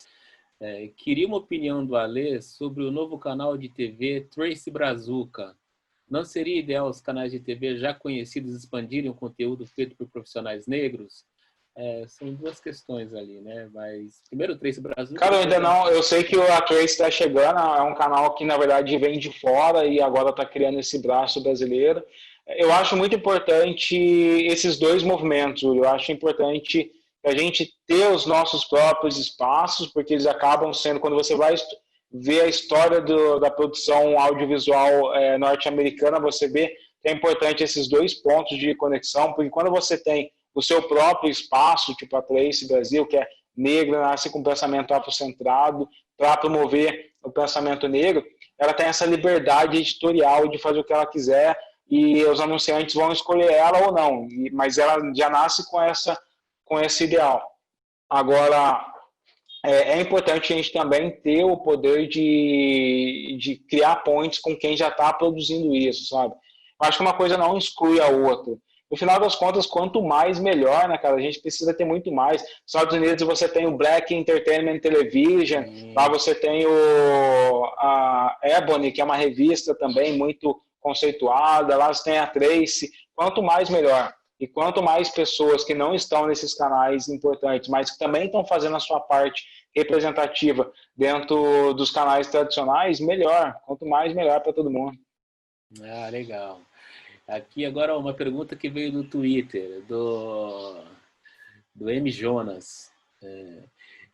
Queria uma opinião do Alê sobre o novo canal de TV Tracy Brazuca. Não seria ideal os canais de TV já conhecidos expandirem o conteúdo feito por profissionais negros? São duas questões ali, né? Mas primeiro o Tracy Brazuca... Cara, eu ainda não... Eu sei que a Tracy está chegando, é um canal que, na verdade, vem de fora e agora está criando esse braço brasileiro. Eu acho muito importante esses dois movimentos, Júlio. Eu acho importante a gente ter os nossos próprios espaços, porque eles acabam sendo, quando você vai ver a história da produção audiovisual norte-americana, você vê que é importante esses dois pontos de conexão, porque quando você tem o seu próprio espaço, tipo a Tracy Brasil, que é negra, nasce com pensamento afrocentrado, para promover o pensamento negro, ela tem essa liberdade editorial de fazer o que ela quiser, e os anunciantes vão escolher ela ou não, mas ela já nasce com esse ideal. Agora, é importante a gente também ter o poder de criar pontes com quem já está produzindo isso, sabe? Eu acho que uma coisa não exclui a outra. No final das contas, quanto mais, melhor, né, cara? A gente precisa ter muito mais. Nos Estados Unidos você tem o Black Entertainment Television, lá você tem a Ebony, que é uma revista também muito conceituada, lá você tem a Tracy. Quanto mais, melhor. E quanto mais pessoas que não estão nesses canais importantes, mas que também estão fazendo a sua parte representativa dentro dos canais tradicionais, melhor. Quanto mais, melhor para todo mundo. Ah, legal. Aqui agora uma pergunta que veio do Twitter, do M. Jonas.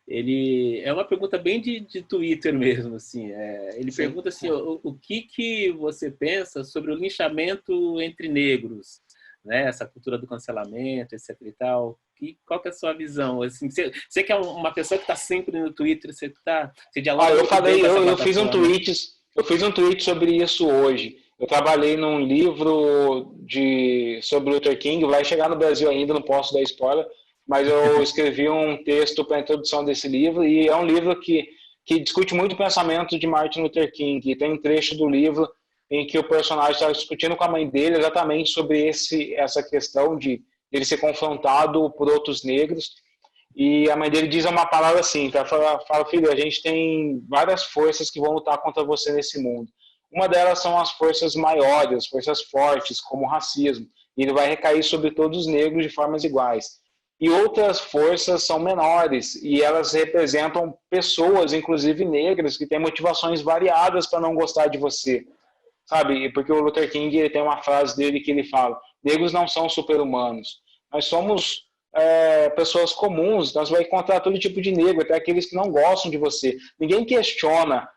Ele é uma pergunta bem de Twitter mesmo, assim. Ele Sim. Pergunta assim, o que você pensa sobre o linchamento entre negros, né? Essa cultura do cancelamento, etc e tal. Qual que é a sua visão? Assim, você que é uma pessoa que está sempre no Twitter, você dialoga muito bem com essa plataforma. Eu fiz um tweet sobre isso hoje. Eu trabalhei num livro sobre Luther King, vai chegar no Brasil ainda, não posso dar spoiler, mas eu escrevi um texto para a introdução desse livro, e é um livro que discute muito o pensamento de Martin Luther King, e tem um trecho do livro em que o personagem está discutindo com a mãe dele exatamente sobre essa questão de ele ser confrontado por outros negros, e a mãe dele diz uma palavra assim, tá? Fala, filho, a gente tem várias forças que vão lutar contra você nesse mundo. Uma delas são as forças maiores, as forças fortes, como o racismo, e ele vai recair sobre todos os negros de formas iguais. E outras forças são menores, e elas representam pessoas, inclusive negras, que têm motivações variadas para não gostar de você, sabe? Porque o Luther King, ele tem uma frase dele que ele fala: negros não são super-humanos, nós somos pessoas comuns, nós vamos encontrar todo tipo de negro, até aqueles que não gostam de você. Ninguém questiona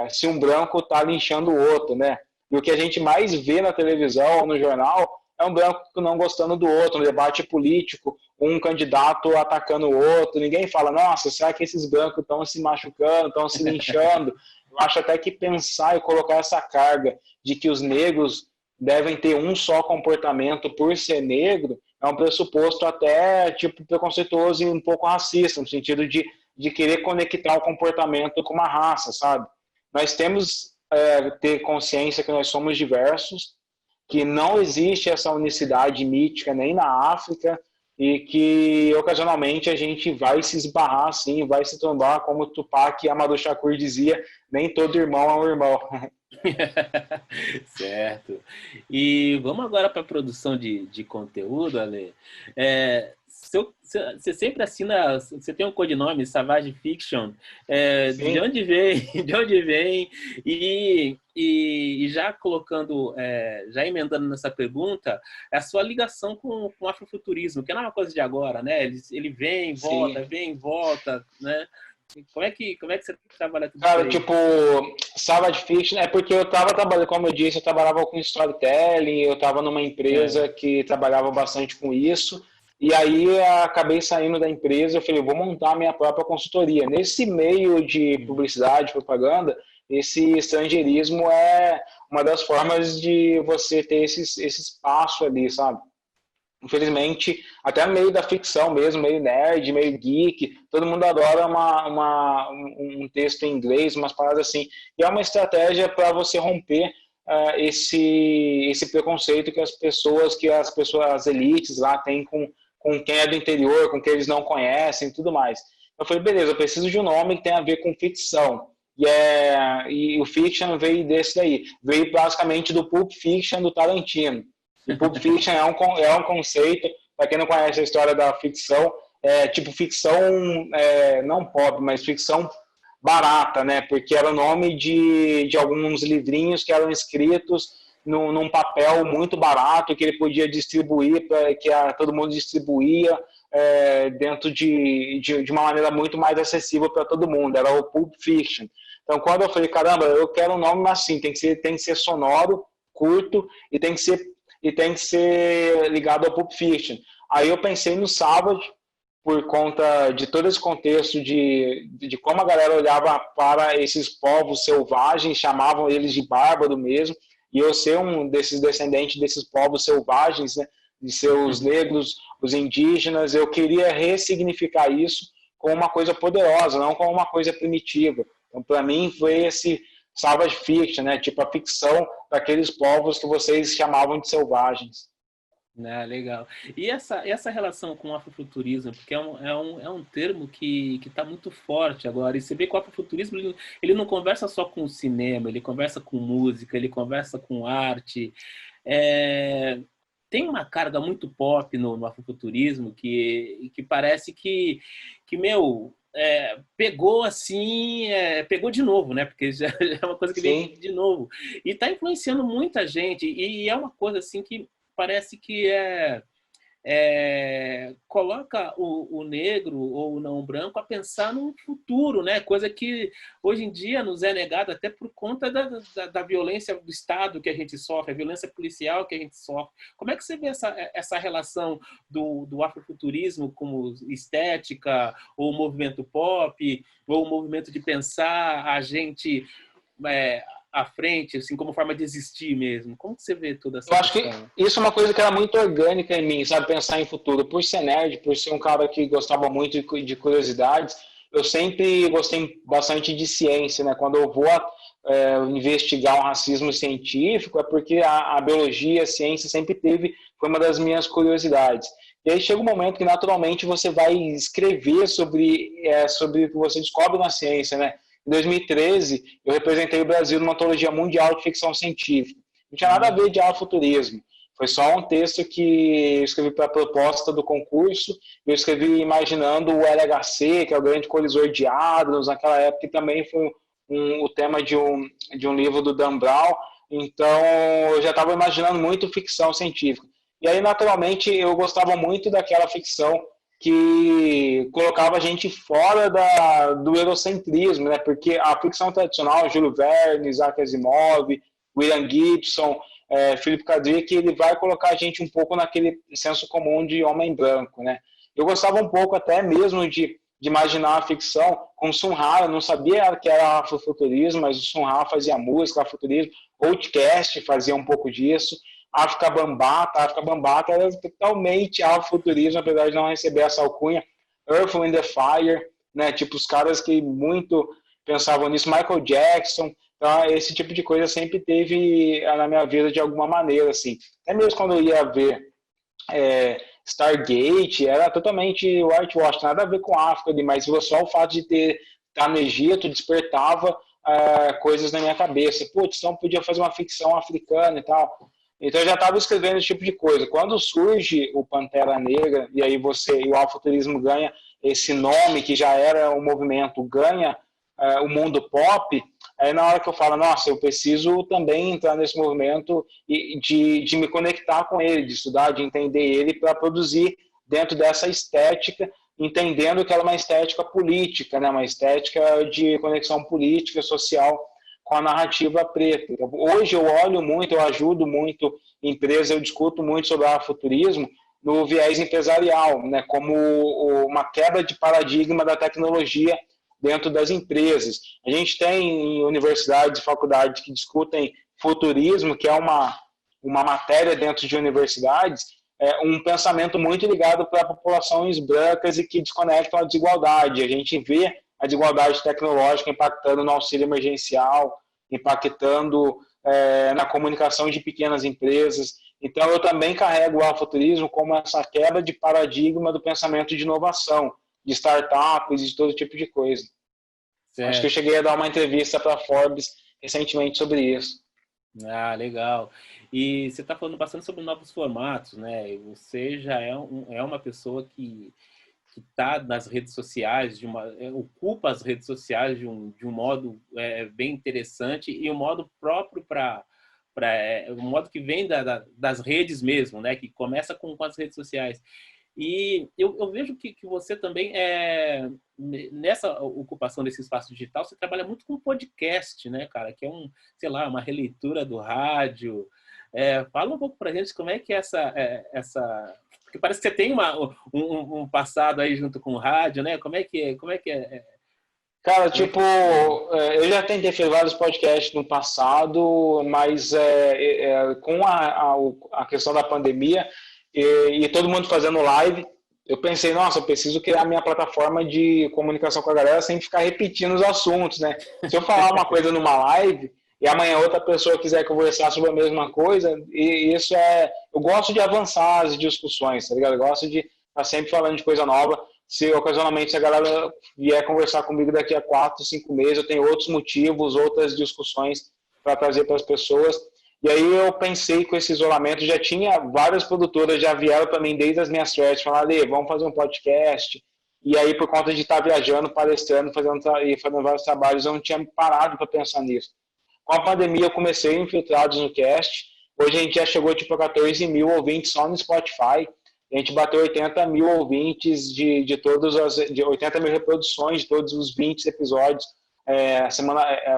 se um branco está linchando o outro, né? E o que a gente mais vê na televisão ou no jornal é um branco não gostando do outro, no debate político, um candidato atacando o outro. Ninguém fala, nossa, será que esses brancos estão se machucando, estão se linchando? Eu acho até que pensar e colocar essa carga de que os negros devem ter um só comportamento por ser negro é um pressuposto até tipo preconceituoso e um pouco racista, no sentido de querer conectar o comportamento com uma raça, sabe? Nós temos ter consciência que nós somos diversos, que não existe essa unicidade mítica nem na África, e que ocasionalmente a gente vai se esbarrar assim, vai se trombar, como Tupac e Amadou Shakur dizia, nem todo irmão é um irmão. Certo. E vamos agora para a produção de conteúdo, Ale. Você sempre assina, você tem um codinome, Savage Fiction, de Sim. onde vem, de onde vem, e já colocando, já emendando nessa pergunta, a sua ligação com o afrofuturismo, que não é uma coisa de agora, né? Ele Sim. vem, volta, né? Como é que você trabalha tudo isso Cara, aí? tipo, Savage Fiction é porque eu estava trabalhando, como eu disse, eu trabalhava com storytelling, eu estava numa empresa que trabalhava bastante com isso, e aí eu acabei saindo da empresa, eu falei, vou montar a minha própria consultoria. Nesse meio de publicidade, propaganda, esse estrangeirismo é uma das formas de você ter esse espaço ali, sabe? Infelizmente, até no meio da ficção mesmo, meio nerd, meio geek, todo mundo adora um texto em inglês, umas paradas assim. E é uma estratégia para você romper esse preconceito que as elites lá têm com quem é do interior, com quem eles não conhecem e tudo mais. Eu falei, beleza, eu preciso de um nome que tenha a ver com ficção. E o fiction veio desse daí. Veio basicamente do Pulp Fiction do Tarantino. E Pulp Fiction é um conceito, para quem não conhece a história da ficção, tipo ficção não pop, mas ficção barata, né? Porque era o nome de alguns livrinhos que eram escritos num papel muito barato que ele podia distribuir, todo mundo distribuía dentro de uma maneira muito mais acessível para todo mundo. Era o Pulp Fiction. Então, quando eu falei, caramba, eu quero um nome assim, tem que ser sonoro, curto e tem que ser ligado ao Pulp Fiction. Aí eu pensei no Savage, por conta de todo esse contexto de como a galera olhava para esses povos selvagens, chamavam eles de bárbaro mesmo, e eu ser um desses descendentes desses povos selvagens, né, de seus negros, os indígenas, eu queria ressignificar isso como uma coisa poderosa, não como uma coisa primitiva. Então, para mim, foi esse Savage Fiction, né, tipo a ficção daqueles povos que vocês chamavam de selvagens. Ah, legal. E essa relação com o afrofuturismo, porque é um termo que está muito forte agora. E você vê que o afrofuturismo ele não conversa só com o cinema, ele conversa com música, ele conversa com arte. É, tem uma carga muito pop no afrofuturismo que parece meu, pegou assim, pegou de novo, né? Porque já é uma coisa que vem Sim. de novo. E está influenciando muita gente. E é uma coisa assim que parece que coloca o negro ou o não branco a pensar no futuro, né? Coisa que hoje em dia nos é negada até por conta da violência do Estado que a gente sofre, a violência policial que a gente sofre. Como é que você vê essa relação do afrofuturismo como estética, ou movimento pop, ou o movimento de pensar a gente à frente, assim, como forma de existir mesmo? Como que você vê toda essa Eu acho que questão? isso é uma coisa que era muito orgânica em mim, sabe? Pensar em futuro. Por ser nerd, por ser um cara que gostava muito de curiosidades, eu sempre gostei bastante de ciência, né? Quando eu vou investigar o racismo científico, é porque a biologia, a ciência sempre foi uma das minhas curiosidades. E aí chega um momento que naturalmente você vai escrever sobre o que você descobre na ciência, né? Em 2013, eu representei o Brasil numa antologia mundial de ficção científica. Não tinha nada a ver de afrofuturismo. Foi só um texto que eu escrevi para a proposta do concurso. Eu escrevi imaginando o LHC, que é o grande colisor de hadrons, naquela época, que também foi o tema de um livro do Dan Brown. Então, eu já estava imaginando muito ficção científica. E aí, naturalmente, eu gostava muito daquela ficção que colocava a gente fora do eurocentrismo, né? Porque a ficção tradicional, Júlio Verne, Isaac Asimov, William Gibson, Philip K. Dick, ele vai colocar a gente um pouco naquele senso comum de homem branco, né? Eu gostava um pouco até mesmo de imaginar a ficção com Sun Ra, eu não sabia que era afrofuturismo, mas o Sun Ra fazia música, afrofuturismo, Outcast fazia um pouco disso, África Bambata era totalmente afrofuturismo, apesar de não receber essa alcunha, Earth, Wind and Fire, né? Tipo, os caras que muito pensavam nisso, Michael Jackson. Então, esse tipo de coisa sempre teve na minha vida de alguma maneira, assim. Até mesmo quando eu ia ver Stargate, era totalmente whitewash, nada a ver com a África, mas só o fato de estar no Egito despertava coisas na minha cabeça. Putz, então podia fazer uma ficção africana e tal. Então eu já estava escrevendo esse tipo de coisa. Quando surge o Pantera Negra, e aí o afrofuturismo ganha esse nome, que já era um movimento, ganha o mundo pop, aí na hora que eu falo, nossa, eu preciso também entrar nesse movimento e de me conectar com ele, de estudar, de entender ele para produzir dentro dessa estética, entendendo que ela é uma estética política, né? Uma estética de conexão política, social, com a narrativa preta. Hoje eu olho muito, eu ajudo muito empresas, eu discuto muito sobre o afrofuturismo no viés empresarial, né? Como uma quebra de paradigma da tecnologia dentro das empresas. A gente tem universidades e faculdades que discutem futurismo, que é uma matéria dentro de universidades, um pensamento muito ligado para populações brancas e que desconectam a desigualdade. A gente vê a desigualdade tecnológica impactando no auxílio emergencial, impactando na comunicação de pequenas empresas. Então, eu também carrego o afrofuturismo como essa quebra de paradigma do pensamento de inovação, de startups e de todo tipo de coisa. Certo. Acho que eu cheguei a dar uma entrevista para a Forbes recentemente sobre isso. Ah, legal. E você está falando bastante sobre novos formatos, né? E você já é uma pessoa que está nas redes sociais, ocupa as redes sociais de um modo bem interessante e um modo próprio um modo que vem das redes mesmo, né? Que começa com as redes sociais. E eu vejo que você também, nessa ocupação desse espaço digital, você trabalha muito com podcast, né, cara? Que é sei lá, uma releitura do rádio. Fala um pouco pra gente como é que é essa... Porque parece que você tem um passado aí junto com o rádio, né? Como é que é? Cara, tipo, eu já tentei fazer vários podcasts no passado, mas com a questão da pandemia e todo mundo fazendo live, eu pensei, nossa, eu preciso criar minha plataforma de comunicação com a galera sem ficar repetindo os assuntos, né? Se eu falar uma coisa numa live e amanhã outra pessoa quiser conversar sobre a mesma coisa, e isso eu gosto de avançar as discussões, tá ligado? Eu gosto de estar sempre falando de coisa nova. Se ocasionalmente a galera vier conversar comigo daqui a 4, 5 meses, eu tenho outros motivos, outras discussões para trazer para as pessoas. E aí eu pensei com esse isolamento, já tinha várias produtoras, já vieram para mim desde as minhas férias, falaram, vamos fazer um podcast. E aí, por conta de estar viajando, palestrando, fazendo vários trabalhos, eu não tinha parado para pensar nisso. Com a pandemia, eu comecei Infiltrados no Cast. Hoje a gente já chegou tipo, a 14 mil ouvintes só no Spotify. A gente bateu 80 mil ouvintes de 80 mil reproduções de todos os 20 episódios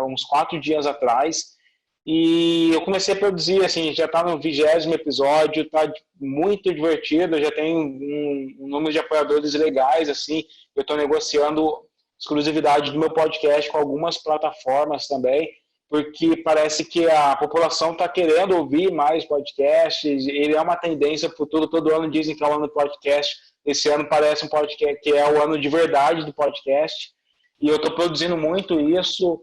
uns 4 dias atrás. E eu comecei a produzir, assim, já está no 20º episódio, está muito divertido, já tem um número de apoiadores legais, assim. Eu estou negociando exclusividade do meu podcast com algumas plataformas também, porque parece que a população está querendo ouvir mais podcasts, ele é uma tendência futuro, todo ano dizem que é o ano do podcast, esse ano parece um podcast que é o ano de verdade do podcast, e eu estou produzindo muito isso.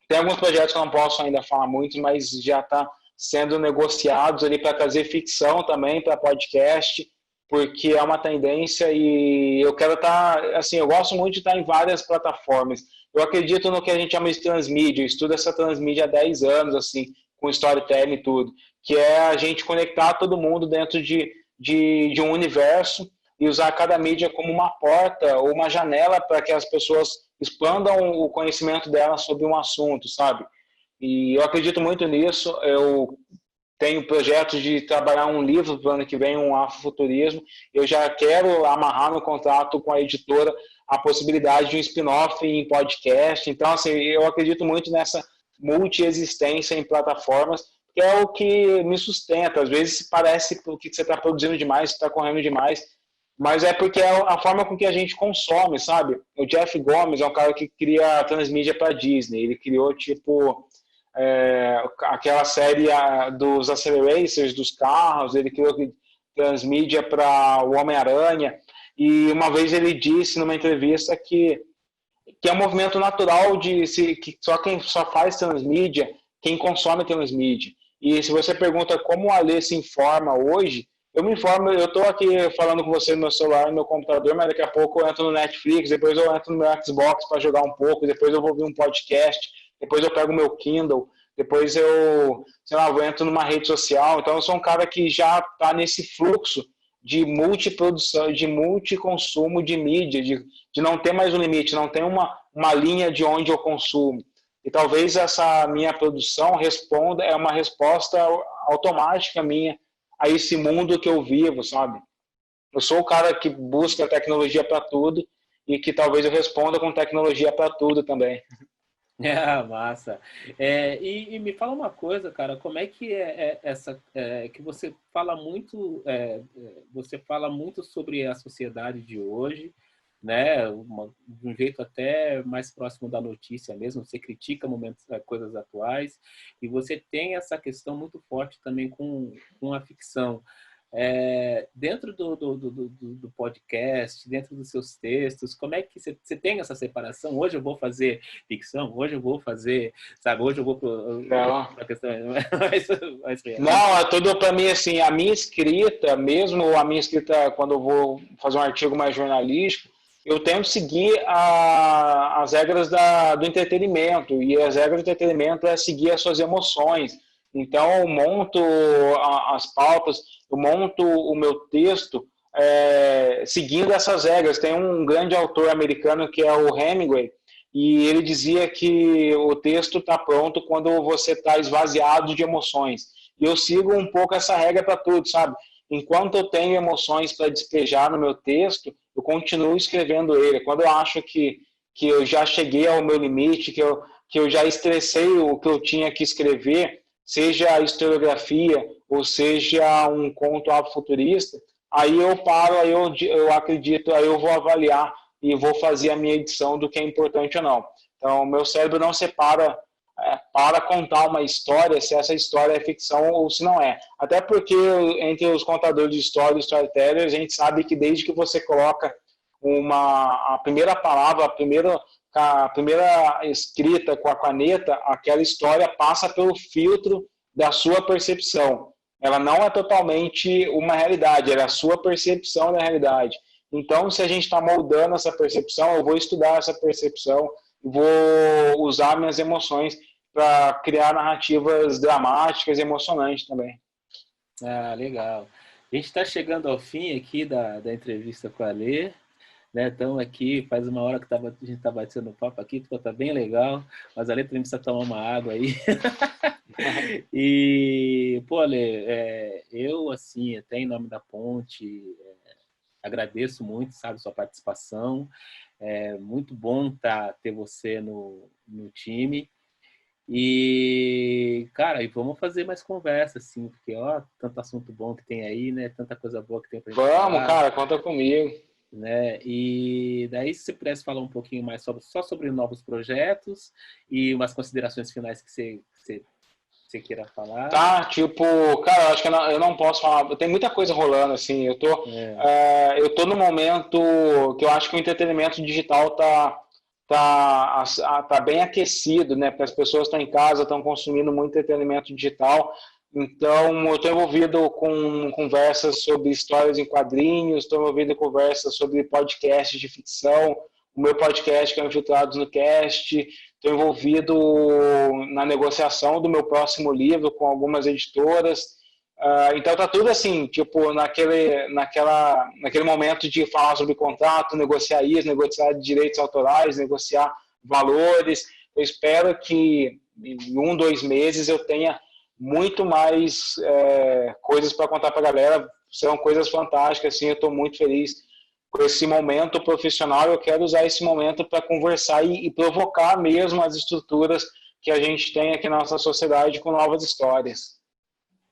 Tem alguns projetos que eu não posso ainda falar muito, mas já está sendo negociados ali para trazer ficção também para podcast, porque é uma tendência e eu quero estar, assim, eu gosto muito de estar em várias plataformas. Eu acredito no que a gente chama de transmídia, eu estudo essa transmídia há 10 anos, assim, com storytelling e tudo, que é a gente conectar todo mundo dentro de um universo e usar cada mídia como uma porta ou uma janela para que as pessoas expandam o conhecimento delas sobre um assunto, sabe? E eu acredito muito nisso, eu tenho projetos de trabalhar um livro para o ano que vem, um afrofuturismo. Eu já quero amarrar no contrato com a editora a possibilidade de um spin-off em podcast. Então, assim, eu acredito muito nessa multiexistência em plataformas, que é o que me sustenta. Às vezes parece que você está produzindo demais, você está correndo demais, mas é porque é a forma com que a gente consome, sabe? O Jeff Gomes é um cara que cria transmídia para Disney. Ele criou, tipo... aquela série dos accelerators dos carros, ele criou transmídia para o Homem-Aranha, e uma vez ele disse numa entrevista que é um movimento natural que só quem só faz transmídia, quem consome transmídia. E se você pergunta como a Alê se informa hoje, eu me informo, eu estou aqui falando com você no meu celular, no meu computador, mas daqui a pouco eu entro no Netflix, depois eu entro no meu Xbox para jogar um pouco, depois eu vou ouvir um podcast, depois eu pego o meu Kindle. depois eu, sei lá, eu entro numa rede social. Então eu sou um cara que já está nesse fluxo de multiprodução, de multiconsumo de mídia, de não ter mais um limite, não ter uma linha de onde eu consumo. E talvez essa minha produção é uma resposta automática minha a esse mundo que eu vivo, sabe? Eu sou o cara que busca tecnologia para tudo e que talvez eu responda com tecnologia para tudo também. Ah, massa. E me fala uma coisa, cara, como é que essa que você fala muito sobre a sociedade de hoje, né? De um jeito até mais próximo da notícia mesmo. Você critica momentos, coisas atuais e você tem essa questão muito forte também com a ficção. Dentro do podcast, dentro dos seus textos, como é que você tem essa separação? Hoje eu vou fazer ficção, hoje eu vou fazer, sabe, hoje eu vou para a questão mais real. Não, é tudo para mim assim, a minha escrita, mesmo a minha escrita quando eu vou fazer um artigo mais jornalístico, eu tento seguir as regras do entretenimento, e as regras do entretenimento é seguir as suas emoções. Então, eu monto as pautas, eu monto o meu texto seguindo essas regras. Tem um grande autor americano que é o Hemingway, e ele dizia que o texto está pronto quando você está esvaziado de emoções. E eu sigo um pouco essa regra para tudo, sabe? Enquanto eu tenho emoções para despejar no meu texto, eu continuo escrevendo ele. Quando eu acho que eu já cheguei ao meu limite, que eu já estressei o que eu tinha que escrever, seja a historiografia ou seja um conto afrofuturista, aí eu paro, eu acredito, aí eu vou avaliar e vou fazer a minha edição do que é importante ou não. Então, meu cérebro não separa para contar uma história, se essa história é ficção ou se não é. Até porque entre os contadores de história e storytellers, a gente sabe que desde que você coloca a primeira palavra, a primeira escrita com a caneta, aquela história passa pelo filtro da sua percepção. Ela não é totalmente uma realidade, ela é a sua percepção da realidade. Então, se a gente está moldando essa percepção, eu vou estudar essa percepção, vou usar minhas emoções para criar narrativas dramáticas e emocionantes também. Ah, legal. A gente está chegando ao fim aqui da entrevista com a Lê, né? Estamos aqui, faz uma hora que a gente está batendo papo aqui, tá bem legal, mas a Lê também precisa tomar uma água aí. E, pô, Lê, eu, assim, até em nome da Ponte, agradeço muito, sabe, sua participação. É muito bom ter você no time. E, cara, e vamos fazer mais conversa, assim, porque, ó, tanto assunto bom que tem aí, né? Tanta coisa boa que tem pra gente Vamos, falar, cara, conta comigo. né? E daí, se você pudesse falar um pouquinho mais só sobre novos projetos e umas considerações finais que você queira falar. Tá, tipo, cara, eu acho que eu não posso falar. Tem muita coisa rolando, assim. É, Eu tô no momento que eu acho que o entretenimento digital tá bem aquecido, né? Porque as pessoas estão em casa, estão consumindo muito entretenimento digital. Então, eu estou envolvido com conversas sobre histórias em quadrinhos, estou envolvido em conversas sobre podcasts de ficção, o meu podcast que é o Infiltrados no Cast, estou envolvido na negociação do meu próximo livro com algumas editoras. Então tá tudo assim, tipo, naquele momento de falar sobre contrato, negociar isso, negociar direitos autorais, negociar valores. Eu espero que em 2 meses eu tenha muito mais coisas para contar para a galera. São coisas fantásticas, assim, eu estou muito feliz com esse momento profissional. Eu quero usar esse momento para conversar e provocar mesmo as estruturas que a gente tem aqui na nossa sociedade com novas histórias.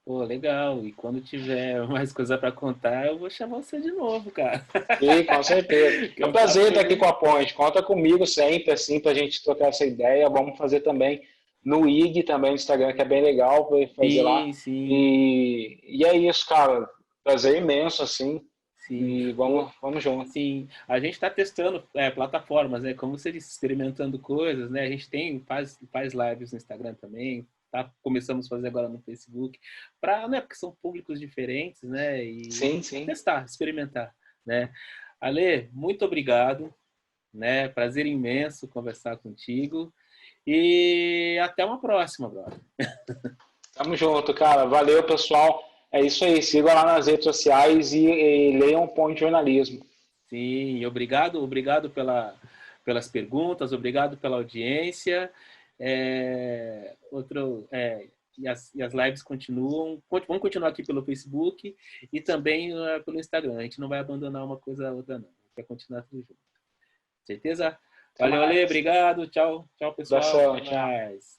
pô, legal. E quando tiver mais coisa para contar, eu vou chamar você de novo, cara. E com certeza. Que É um o papo prazer estar foi aqui com a Ponte. Conta comigo sempre, assim, para a gente trocar essa ideia. Vamos fazer também no IG, também no Instagram, que é bem legal para fazer lá. sim, sim, E é isso, cara. Prazer imenso, assim. sim. E Pô, vamos junto. sim, a gente está testando plataformas, né? Como você disse, experimentando coisas, né? A gente faz lives no Instagram também, tá? Começamos a fazer agora no Facebook, né? Porque são públicos diferentes, né? E Sim, sim. testar, experimentar, né? Ale, muito obrigado, né? Prazer imenso conversar contigo. E até uma próxima, brother. Tamo junto, cara. Valeu, pessoal. É isso aí. Sigam lá nas redes sociais e leiam um Ponto de Jornalismo. Sim, obrigado pelas perguntas, obrigado pela audiência. E as lives continuam. Vamos continuar aqui pelo Facebook e também pelo Instagram. A gente não vai abandonar uma coisa a outra, não. A gente vai continuar tudo junto. Certeza? Valeu, Ale, obrigado. Tchau, tchau, pessoal. Até Tchau. mais.